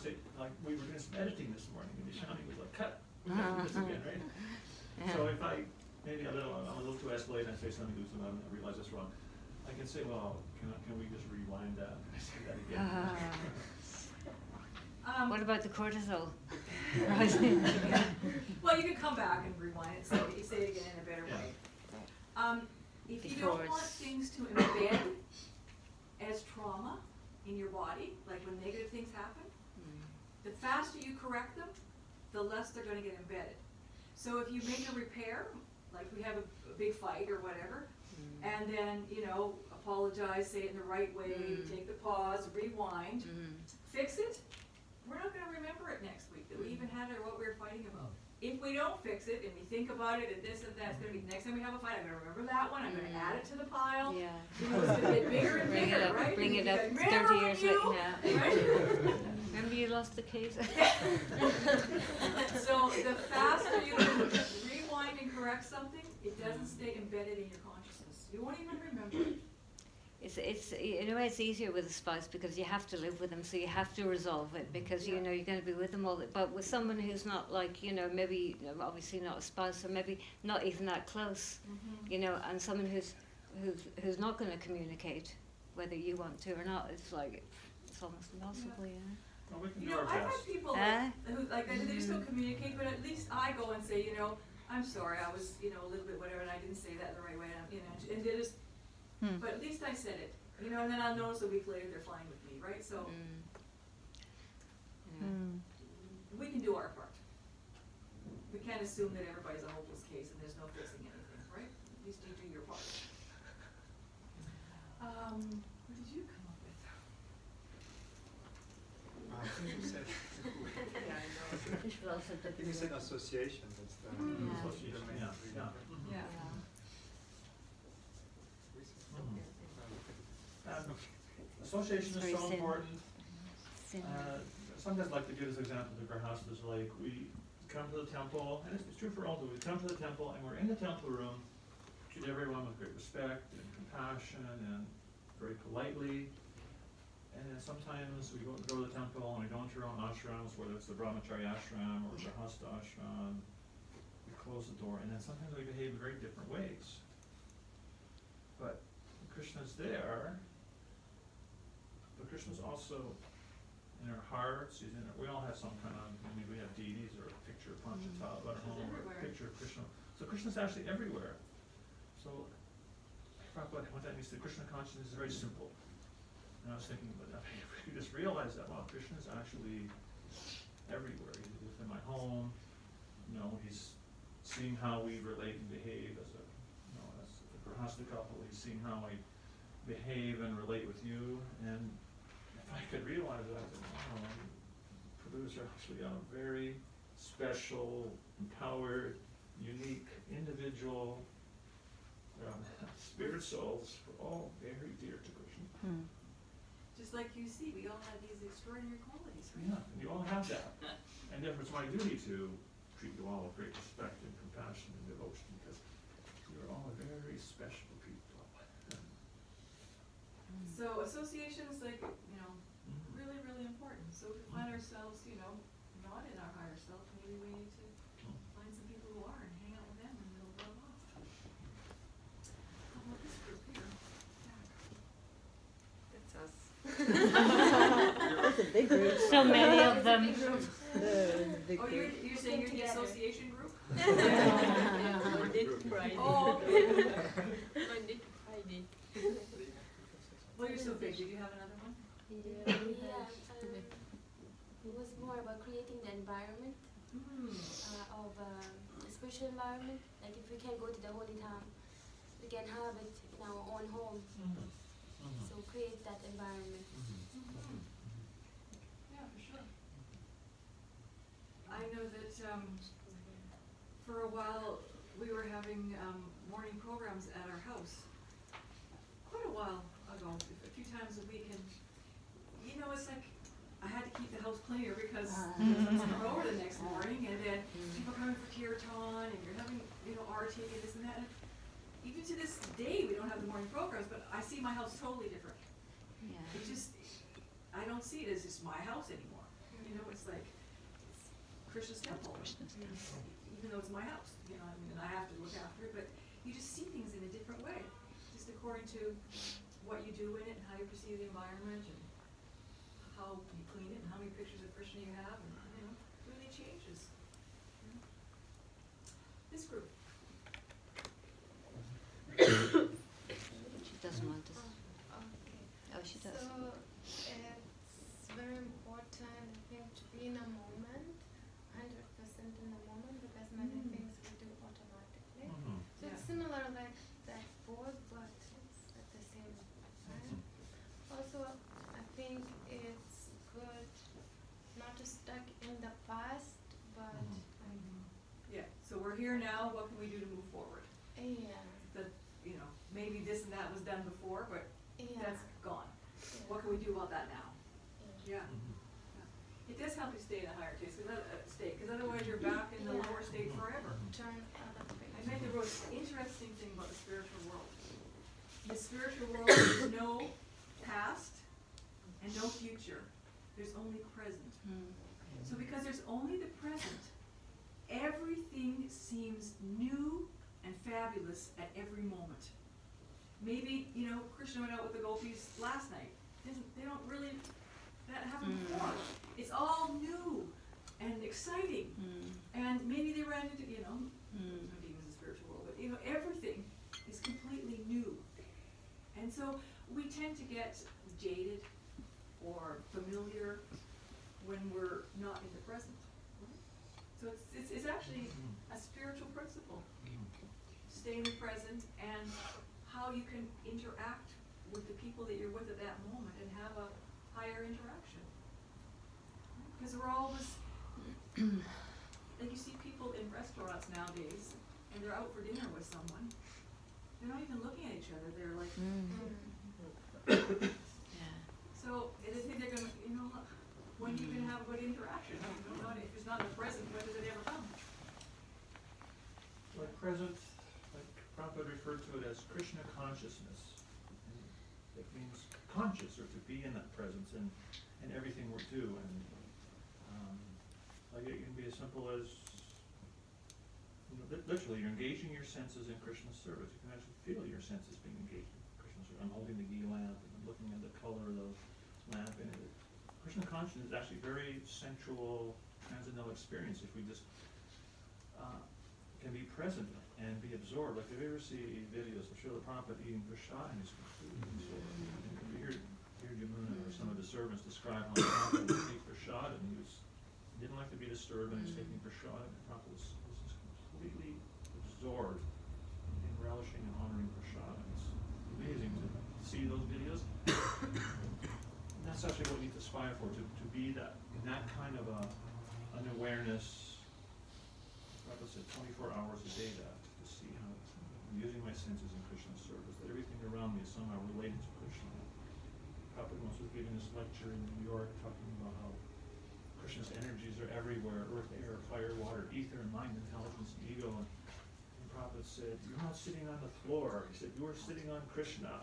Say, like we were doing some editing this morning, and Shani was like, "Cut, we got to do this again, right?" Yeah. So if I'm a little too escalated, and I say something and I realize it's wrong, I can say, "Well, can we just rewind that and say that again?" What about the cortisol? Well, you can come back and rewind it, say it again in a better way. If you don't want things to embed as trauma in your body, like when negative things happen, the faster you correct them, the less they're going to get embedded. So if you make a repair, like we have a big fight or whatever, and then, apologize, say it in the right way, take the pause, rewind, fix it, we're not going to remember it next week that we even had or what we were fighting about. If we don't fix it and we think about it and this and that, it's going to be the next time we have a fight, I'm going to remember that one, I'm going to add it to the pile. Yeah. It's going to get bigger and bigger, right? Bring it up 30 years later now. Right? Remember you lost the case? So the faster you can rewind and correct something, it doesn't stay embedded in your consciousness. You won't even remember it. It's in a way it's easier with a spouse because you have to live with them, so you have to resolve it because you're going to be with them all. But with someone who's not like maybe obviously not a spouse or maybe not even that close, and someone who's not going to communicate whether you want to or not, it's almost impossible. Well, we can do our I've best. had people who they just don't communicate, but at least I go and say, I'm sorry, I was a little bit whatever, and I didn't say that the right way, and they just. But at least I said it, and then I'll notice a week later they're fine with me, right? So we can do our part. We can't assume that everybody's a hopeless case and there's no fixing anything, right? At least you do your part. What did you come up with? I think you said. Yeah, I know. I think you said association. That's the main. Yeah. Association is so important. Sometimes I like to give this example to grahastas, like we come to the temple, and it's true for all of us, we come to the temple and we're in the temple room, treat everyone with great respect and compassion and very politely. And then sometimes we go to the temple and we go into our own ashrams, whether it's the brahmacharya ashram or the grahasta ashram, we close the door, and then sometimes we behave in very different ways. But Krishna's there, but Krishna's also in our hearts. We all have some kind of, we have deities or a picture of Panchatattva at our home, or a picture of Krishna. So Krishna's actually everywhere. So Prabhupada, what that means to Krishna consciousness is very simple. And I was thinking, but if we just realize that, wow, Krishna's actually everywhere. He's within my home. He's seeing how we relate and behave as a grahasta couple. He's seeing how I behave and relate with you, and if I could realize that, wow, Prabhus are actually a very special, empowered, unique individual spirit souls. We're all very dear to Krishna. Just like you see, we all have these extraordinary qualities, right? Yeah, and you all have that. And therefore it's my duty to treat you all with great respect and compassion and devotion, because you're all very special people. So associations, like, you know, really, really important. So if we find ourselves, you know, not in our higher self, maybe we need to find some people who are and hang out with them and they'll rub off. How about this group here? That's us. That's a big group. So many of them. Big Oh, group. you're saying you're the association group? Monday to Friday. Oh, okay. Monday to Friday. Well, you're so big. Did you have another one? Yeah, it was more about creating the environment of a spiritual environment. Like if we can go to the holy town, we can have it in our own home. So create that environment. Yeah, for sure. I know that for a while we were having morning programs at our house. Quite a while ago, a few times a week, and you know, it's like I had to keep the house cleaner because someone's coming over the next morning, and then people coming for kirtan, and you're having, you know, arti and this and that. And even to this day, we don't have the morning programs, but I see my house totally different. Yeah. It just, I don't see it as just my house anymore. You know, it's like it's Krishna's temple. Even though it's my house, you know, I mean, and I have to look after it, but you just see things in a different way, just according to what you do in it and how you perceive the environment and how you clean it and how many pictures of Krishna you have, and you know, it really changes. This group. She doesn't want this. Okay. Oh, she does. So it's very important, I think, to be in a moment, 100% in the moment, because many things we do automatically. So it's similar like that pose, but it's at the same time. Also, I think it's good not to stuck in the past, but Yeah. So we're here now. What can we do to move forward? yeah. You know, maybe this and that was done before, but Yeah. that's gone. What can we do about that now? Yeah. It does help you stay in a higher state, because otherwise you're back in the lower state forever. Turn other things. I met the most interesting thing about the spiritual world. In the spiritual world, there's no past and no future. There's only present. So because there's only the present, everything seems new and fabulous at every moment. Maybe, you know, Krishna went out with the gopis last night. They don't really, that happened before. It's all new and exciting. And maybe they ran into, you know, demons in the spiritual world, but you know, everything is completely new. And so we tend to get jaded or familiar when we're not in the present. So it's actually a spiritual principle. Stay in the present and how you can interact with the people that you're with at that moment and have a higher interaction. Because we're always, like you see people in restaurants nowadays, and they're out for dinner with someone, they're not even looking at each other, they're like, So, I think they're gonna, you know, when you can have a good interaction, you know, if it's not in the present, when does it ever come? Like present, like Prabhupada referred to it as Krishna consciousness. It means conscious, or to be in that presence in everything we do. And like it can be as simple as, you know, literally you're engaging your senses in Krishna's service. You can actually feel your senses being engaged in Krishna's service. I'm holding the ghee lamp and I'm looking at the color of the lamp. And Krishna consciousness is actually very sensual, transcendental experience if we just can be present and be absorbed. Like if you ever see videos of Srila Prabhupada eating prasad, and he's completely absorbed. And you hear Yamuna or some of the servants describe how Prabhupada would take prasad, and he didn't like to be disturbed when he was taking prasad, and Prabhupada was just completely absorbed in relishing and honoring prasad. It's amazing to see those videos. And that's actually what we need to aspire for, to be that in that kind of an awareness. Like I said, 24 hours a day to see how I'm using my senses in Krishna's service, that everything around me is somehow related to Krishna. Prabhupada once was giving this lecture in New York talking about how Krishna's energies are everywhere, earth, air, fire, water, ether, mind, intelligence, and ego. And Prabhupada said, you're not sitting on the floor. He said, you are sitting on Krishna.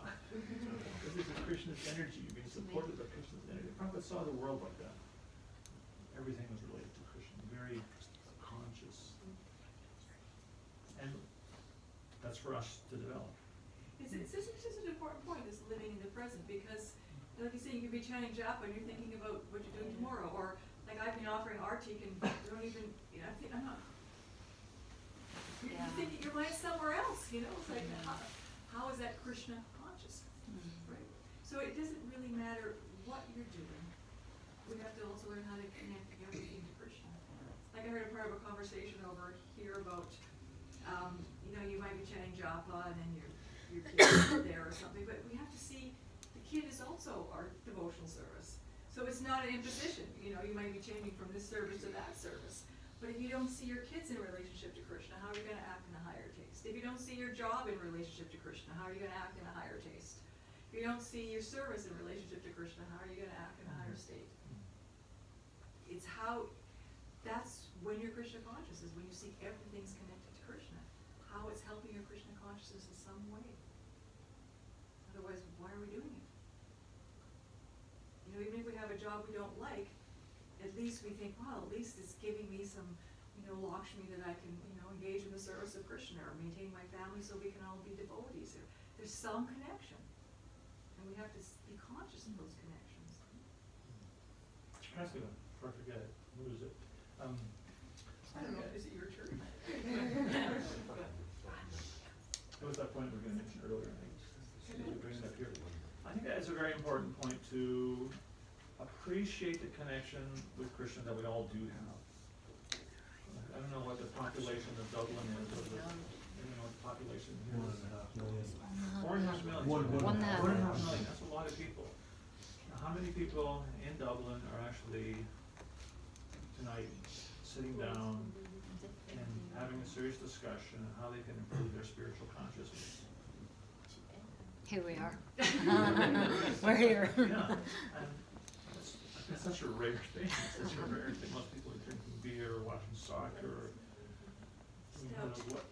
This is Krishna's energy. You're being supported by Krishna's energy. Prabhupada saw the world like that. Everything was related to Krishna, very conscious. And that's for us to develop. This is an important point, is living in the present, because like you say, you could be chanting japa and you're thinking about what you're doing tomorrow, or like I've been offering artik and you don't even, you know, I'm not, you're thinking your mind's somewhere else, you know, it's like, how is that Krishna conscious, right? So it doesn't really matter what you're doing, we have to also learn how to connect everything to Krishna. Like I heard a part of a conversation over here about, you know, you might be chanting japa and then your kid is there or something, but we have to see the kid is also our devotional service. So it's not an imposition, you know, you might be changing from this service to that service. But if you don't see your kids in relationship to Krishna, how are you going to act in a higher taste? If you don't see your job in relationship to Krishna, how are you going to act in a higher taste? If you don't see your service in relationship to Krishna, how are you going to act in a higher state? It's how, that's when you're Krishna conscious, is when you see everything's connected to Krishna. How it's helping your Krishna consciousness in some way. Otherwise, why are we doing it? You know, even if we have a job we don't like, at least we think, well, at least it's giving me some, you know, Lakshmi that I can, you know, engage in the service of Krishna or maintain my family so we can all be devotees. There's some connection. And we have to be conscious of those connections. Ask you before I forget it. Who is it? I don't know, is it your turn? What was that point we were going to mention earlier? I think you bring it up here. I think that is a very important point to appreciate the connection with Krishna that we all do have. I don't know what the population of Dublin is, but I don't know what the population here is. 4.5 million. 1.5 million. That's a lot of people. Now, how many people in Dublin are actually tonight sitting down and having a serious discussion on how they can improve their spiritual consciousness? Here we are. We're here. Yeah. And it's such a rare thing. It's such a rare thing. Most people are drinking beer or watching soccer or who knows what.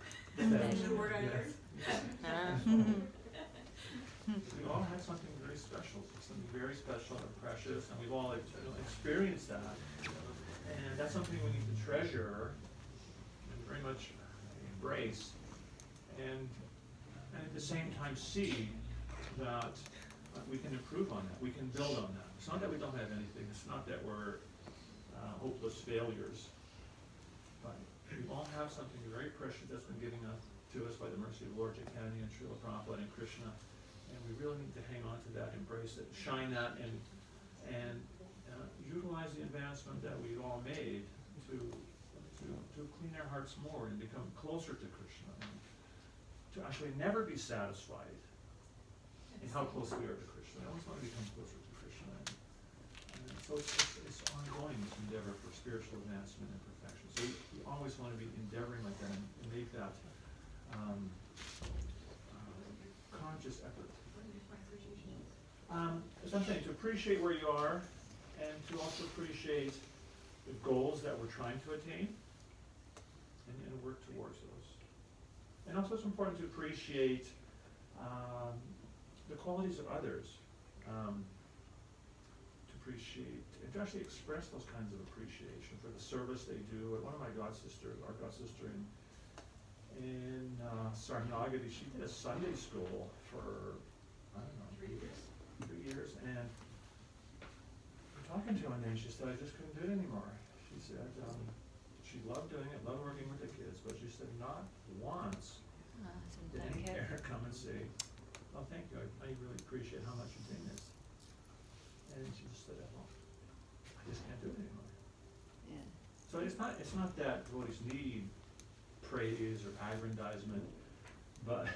We all have something very special, something very special and precious, and we've all experienced that. And that's something we need to treasure and very much embrace, and at the same time see that we can improve on that, we can build on that. It's not that we don't have anything, it's not that we're hopeless failures, but we all have something very precious that's been given to us by the mercy of Lord Chaitanya and Srila Prabhupada and Krishna, and we really need to hang on to that, embrace it, shine that, and utilize the advancement that we've all made to clean our hearts more and become closer to Krishna, and to actually never be satisfied in how close we are to Krishna. I always want to become closer to Krishna. And so it's ongoing, this endeavor for spiritual advancement and perfection. So we always want to be endeavoring like that and make that conscious effort. Something to appreciate where you are, and to also appreciate the goals that we're trying to attain, and work towards those. And also it's important to appreciate the qualities of others, to appreciate, and to actually express those kinds of appreciation for the service they do. One of my our godsister in Sarnagati, she did a Sunday school for, I don't know, 3 years, and talking to her, and then she said, I just couldn't do it anymore. She said she loved doing it, loved working with the kids, but she said not once did any parent come and say, oh, thank you, I really appreciate how much you're doing this. And she just said, well, I just can't do it anymore. Yeah. So it's not that devotees need praise or aggrandizement, but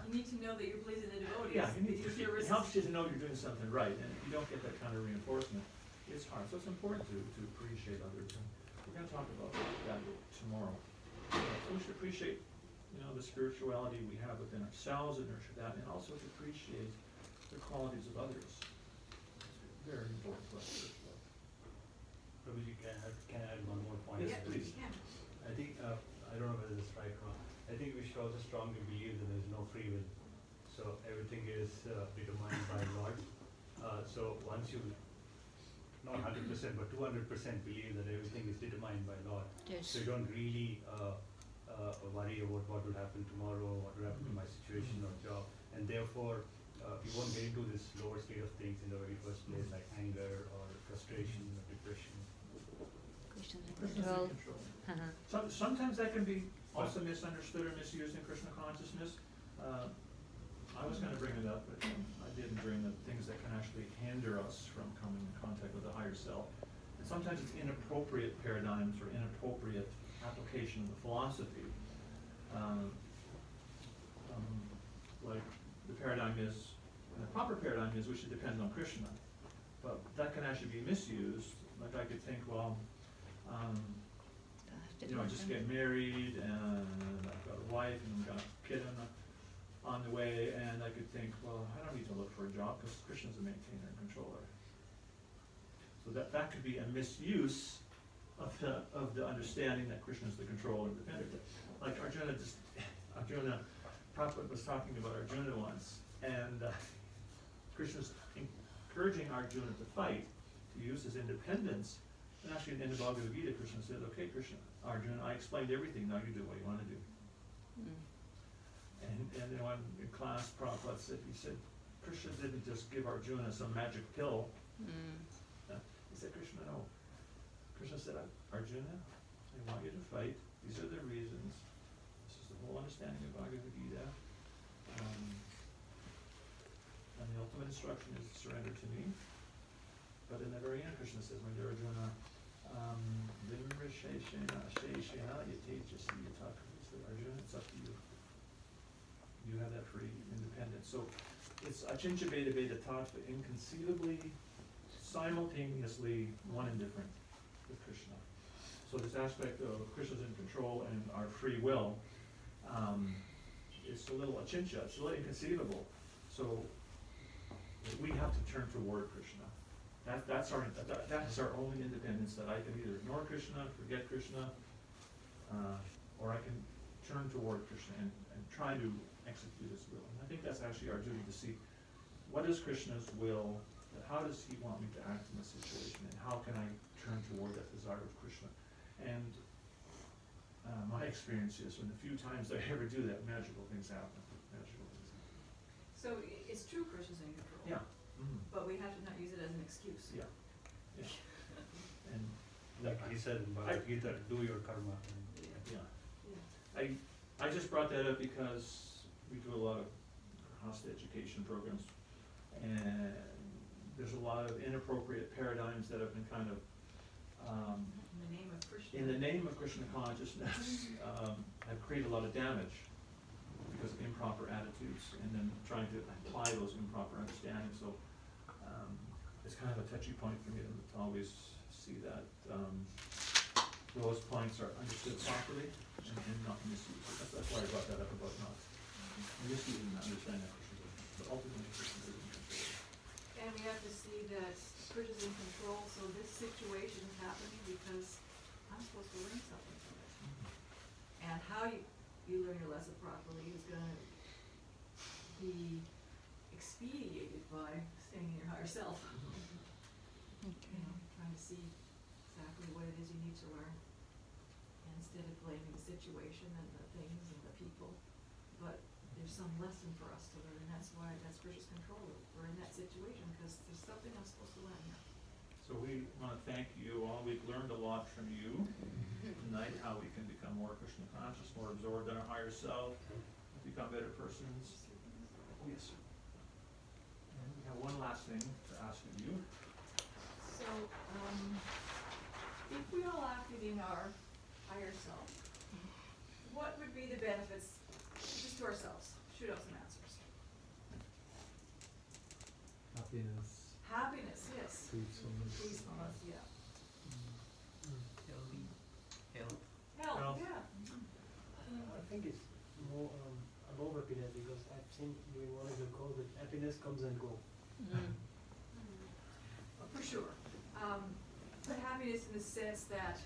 you need to know that you're pleasing the devotees. Yeah, it helps you to know you're doing something right, and if you don't get that kind of reinforcement, it's hard. So it's important to appreciate others, and we're going to talk about that tomorrow. So we should appreciate, the spirituality we have within ourselves and nurture that, and also to appreciate the qualities of others. very important to us spiritually. Prabhuji, can I add one more point? Yes, please. I think, I don't know whether this is right or wrong. I think we should also strongly believe that there is no free will. So everything is determined by Lord. So once you, not 100%, but 200% believe that everything is determined by Lord. Yes. So you don't really worry about what will happen tomorrow, what will happen to my situation or job. And therefore, you won't get into this lower state of things in the very first place, like anger or frustration or depression. Control. Sometimes that can be also misunderstood or misused in Krishna consciousness. I was going to bring it up, but I didn't bring the things that can actually hinder us from coming in contact with the higher self. And sometimes it's inappropriate paradigms or inappropriate application of the philosophy. Like the paradigm is, the proper paradigm is we should depend on Krishna. But that can actually be misused. Like I could think, well, you know, I just get married and I've got a wife and I've got a kid on the way, and I could think, well, I don't need to look for a job because Krishna's a maintainer and controller. So that could be a misuse of the understanding that Krishna is the controller and defender. Like Arjuna, Prabhupada was talking about Arjuna once, and Krishna's encouraging Arjuna to fight, to use his independence. And actually in the Bhagavad Gita, Krishna said, okay, Arjuna, I explained everything, now you do what you want to do. And you know, in class, Prabhupada said, he said, Krishna didn't just give Arjuna some magic pill. He said, Krishna, no. Krishna said, Arjuna, I want you to fight. These are the reasons. This is the whole understanding of Bhagavad Gita. And the ultimate instruction is to surrender to me. But in the very end, Krishna says, my dear Arjuna, Arjuna, it's up to you. You have that free independence. So it's achincha beta beta tattva, inconceivably, simultaneously one and different with Krishna. So this aspect of Krishna's in control and our free will, it's a little achincha, it's a little inconceivable. So we have to turn toward Krishna. That's our only independence, that I can either ignore Krishna, forget Krishna, or I can turn toward Krishna and try to execute his will. And I think that's actually our duty, to see what is Krishna's will, how does he want me to act in this situation, and how can I turn toward that desire of Krishna. And my experience is, when the few times I ever do that, magical things happen. Magical things happen. So it's true Krishna's in control. Yeah. But we have to not use it as an excuse. Yeah. And like he said in Bhagavad Gita, do your karma. I just brought that up because we do a lot of hostage education programs, and there's a lot of inappropriate paradigms that have been kind of in the name of Krishna consciousness have created a lot of damage because of improper attitudes, and then trying to apply those improper understandings. So it's kind of a touchy point for me to always see that those points are understood properly and not misused. That's why I brought that up about not misusing and understanding that Krishna is, but ultimately Krishna is in control. And we have to see that Krishna's in control, so this situation is happening because I'm supposed to learn something from it. And how you learn your lesson properly is going to be expedited by staying in your higher self. You know, trying to see exactly what it is you need to learn, and instead of blaming the situation and the things and the people, but there's some lesson for us to learn, and that's why that's Krishna's control. We're in that situation because there's something I'm supposed to learn here. So we want to thank you all. We've learned a lot from you tonight, how we can become more Krishna conscious, more absorbed in our higher self, become better persons. Oh, yes, sir. And we have one last thing to ask of you. So, if we all acted in our higher self, what would be the benefits just to ourselves? Shoot out some answers. Happiness. Happiness, yes. Peacefulness. Peacefulness, yeah. Healthy. Health. Health, yeah. I think it's more above happiness, because I've seen during one of the calls that happiness comes and goes. sure. But happiness in the sense that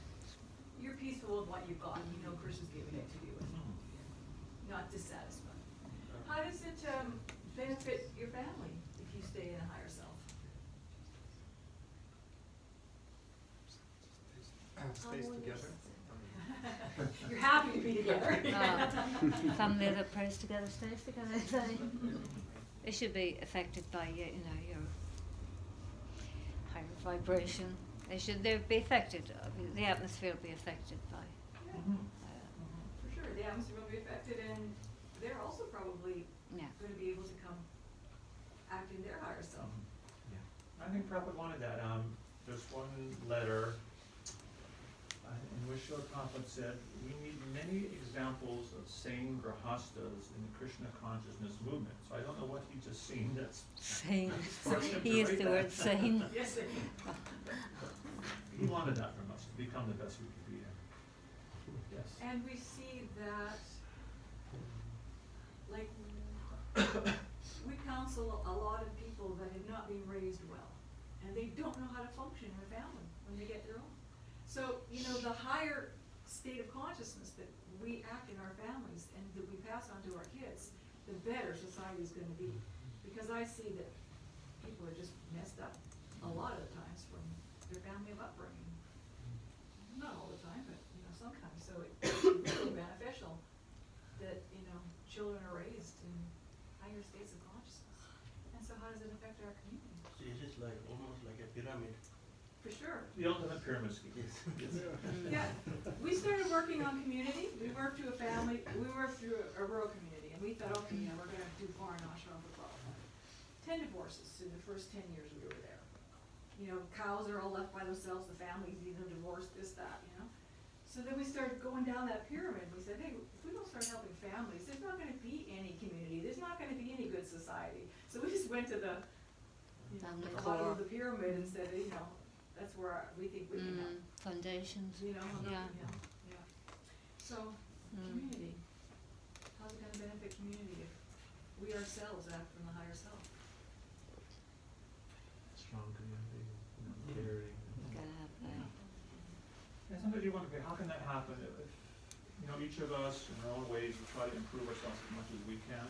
you're peaceful with what you've got. You know Krishna's giving it to you, and not dissatisfied. How does it benefit your family if you stay in a higher self? Stays together. You're happy to be together. Family that prays together stays together. It should be affected by your higher vibration. They'll be affected. The atmosphere will be affected by. For sure, the atmosphere will be affected, and they're also probably going to be able to come act in their higher self. I think Prabhupada wanted that. There's one letter in which Prabhupada said, we need many examples of sane grahastas in the Krishna consciousness movement. So I don't know what he just seen that's sane. He used the word sane. Yes, he wanted that from us, to become the best we could be in. Yes. And we see that, like, we counsel a lot of people that have not been raised well, and they don't know how to function in a family when they get their own. So, the higher state of consciousness that we act in our families and that we pass on to our kids, the better society is going to be. Because I see that people are just messed up a lot of the times from their family of upbringing. Not all the time, but sometimes. So it's really beneficial that children are raised in higher states of consciousness. And so how does it affect our community? So it is like almost like a pyramid. For sure. The ultimate pyramid scheme. Yeah. We started working on community. We worked through a family. We worked through a rural community, and we thought, okay, we're going to do foreign ashram for Prabhupada. 10 divorces in the first 10 years we were there. Cows are all left by themselves. The families either divorced, this, that, So then we started going down that pyramid. We said, hey, if we don't start helping families, there's not going to be any community. There's not going to be any good society. So we just went to the bottom of the pyramid and said, that's where we think we can help. Foundations. Yeah. So, community. How's it going to benefit community if we ourselves act from the higher self? Strong community, caring. Gotta have that. And sometimes you wonder, okay, how can that happen? If each of us, in our own ways, we try to improve ourselves as much as we can.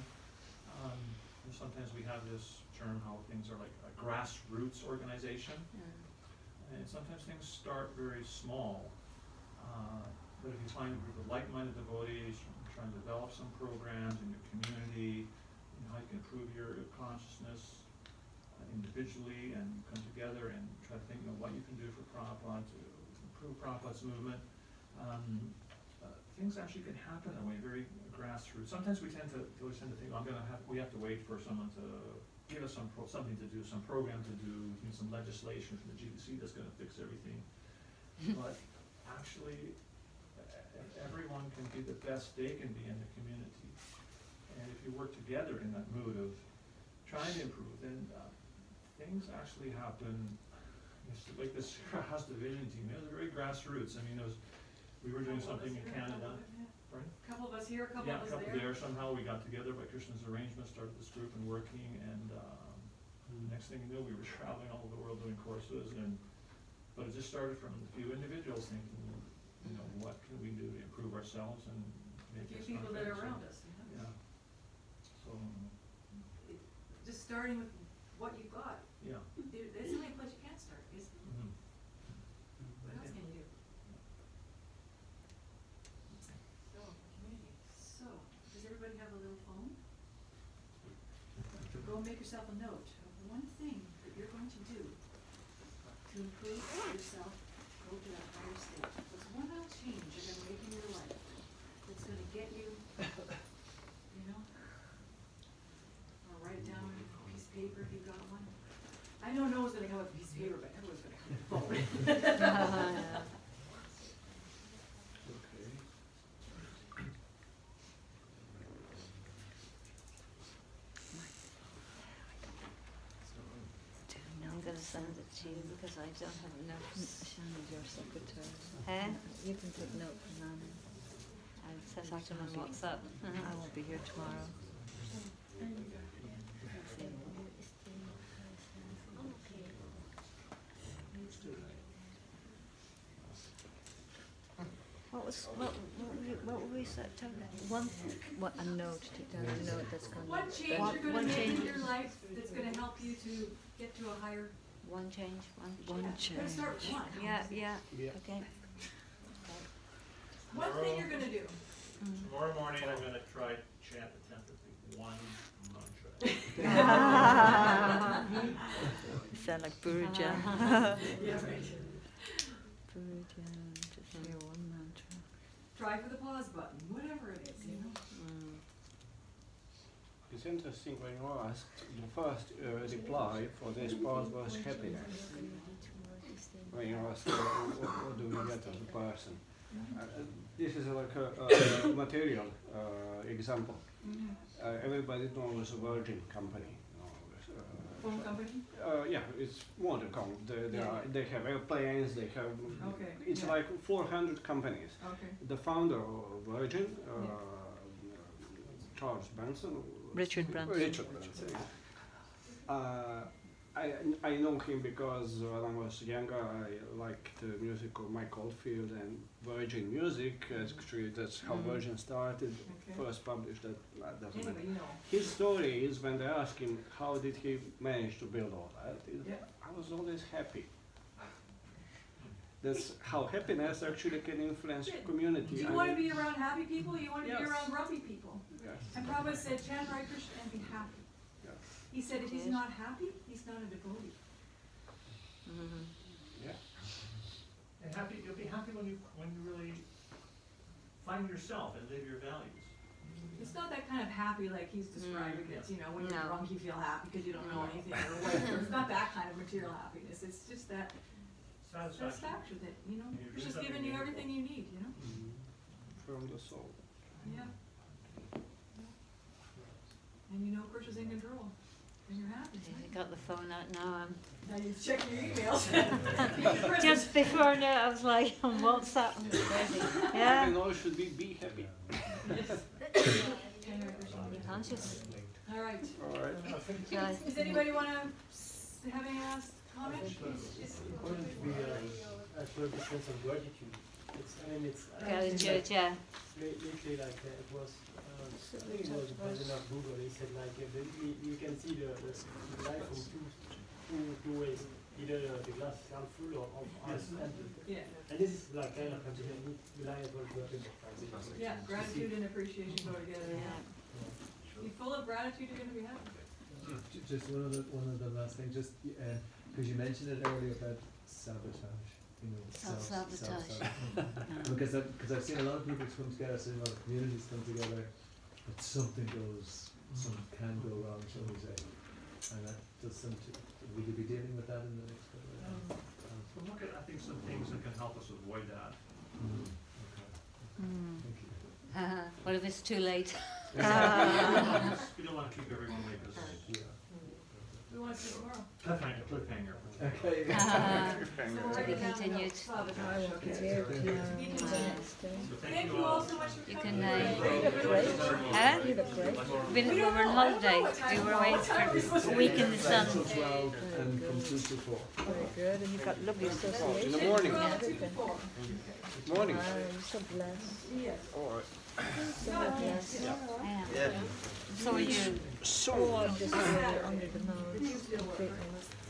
And sometimes we have this term how things are like a grassroots organization. And sometimes things start very small, but if you find a group of like-minded devotees, trying to develop some programs in your community, how you can improve your consciousness individually and come together and try to think what you can do for Prabhupada to improve Prabhupada's movement, things actually can happen that way, very grassroots. Sometimes we tend to think, we have to wait for someone to give us something to do, some program to do, some legislation from the GDC that's going to fix everything. But actually, everyone can be the best they can be in the community. And if you work together in that mood of trying to improve, then things actually happen. Like this House Division team, it was very grassroots. We were doing something in Canada. A couple of us here, a couple of us there. Somehow we got together by Krishna's arrangement, started this group and working, and next thing you know, we were traveling all over the world doing courses, but it just started from a few individuals thinking, what can we do to improve ourselves and make a few people that are around us. Yeah. So. Just starting with what you've got. Yeah. There's only a place you can't start, isn't it? What else can you do? Does everybody have a little phone? Go make yourself a note of one thing that you're going to do to improve yourself, go to that higher state. What's one little change you're going to make in your life that's going to get you, or write it down on a piece of paper if you've got one. I know no one's going to come with a piece of paper, but everyone's going to come with a phone. I'm going to send it to you because I don't have notes. Shana's your secretary. You can take note from Nana. I'll send it to him on WhatsApp. I won't be here tomorrow. what were we set to? A note, take down a note that's going to... One change you're going to make in your life that's going to help you to get to a higher... One change, One change. You're going to start with one. Yeah. Okay. One thing you're going to do. Tomorrow morning I'm going to try chant attentively one mantra. Sound like Puruja. Yeah, right. Puruja, just hear one mantra. Try for the pause button, whatever it is, you know. It's interesting when you asked, the first reply for this part was happiness. When you asked what do we get as a person. This is like a material example. Everybody knows a Virgin company. Phone company? Yeah, it's modern company. They have airplanes, they have... Okay. It's like 400 companies. Okay. The founder of Virgin, Charles Branson. Richard Branson. Richard Branson, yeah. I know him because when I was younger I liked the music of Mike Oldfield and Virgin music. Actually, that's how Virgin started, first published that. Doesn't matter. His story is when they asked him how did he manage to build all that. I was always happy. That's how happiness actually can influence community. Do you want to be around happy people? You want to be around grumpy people? Yes. And Prabhupada said, chant Hare Krishna and be happy. He said if he's not happy, he's not a devotee. Yeah. And happy, you'll be happy when you really find yourself and live your values. It's not that kind of happy like he's describing it. You know, when you're drunk you feel happy because you don't know anything or whatever. It's not that kind of material happiness. It's just that satisfaction that, you know, Krishna's given you everything you need, you know? From the soul. Yeah. And you know Krishna's in control. And you're happy. I got the phone out now. Now you're checking your emails. Just before now, I was like on WhatsApp. Yeah. You know, should be happy. Be conscious. All right. All right. Does anybody want to have any last comments? It's important to be actually the sense of gratitude. It's Gratitude, yeah. Lately, like it was. I think it was the president of Google. He said like you can see the life from two ways. Either the glass is half full or half empty. And this is like kind of reliable to have. Yeah, gratitude and appreciation go together. Be full of gratitude, you're going to be happy. Just one of the last things, just because you mentioned it earlier about sabotage. You know, self-sabotage. Because I've seen a lot of people come together, seen a lot of communities come together, but something can go wrong, shall we say, and that does something. Will you be dealing with that in the next couple of years? We'll look at, I think, some things that can help us avoid that. Thank you. What if it's too late? We don't want to keep everyone waiting. We want to see tomorrow. Cliffhanger. To Okay. be continued. Thank you all so much for You coming. can, we were on holiday. We were away for a week in the sun. 12 and from 2 to 4. Very good, and you've got lovely association. In the morning. Morning. I'm so blessed. All right. So blessed. So are you. Oh, I'm just really under the nose. Completely.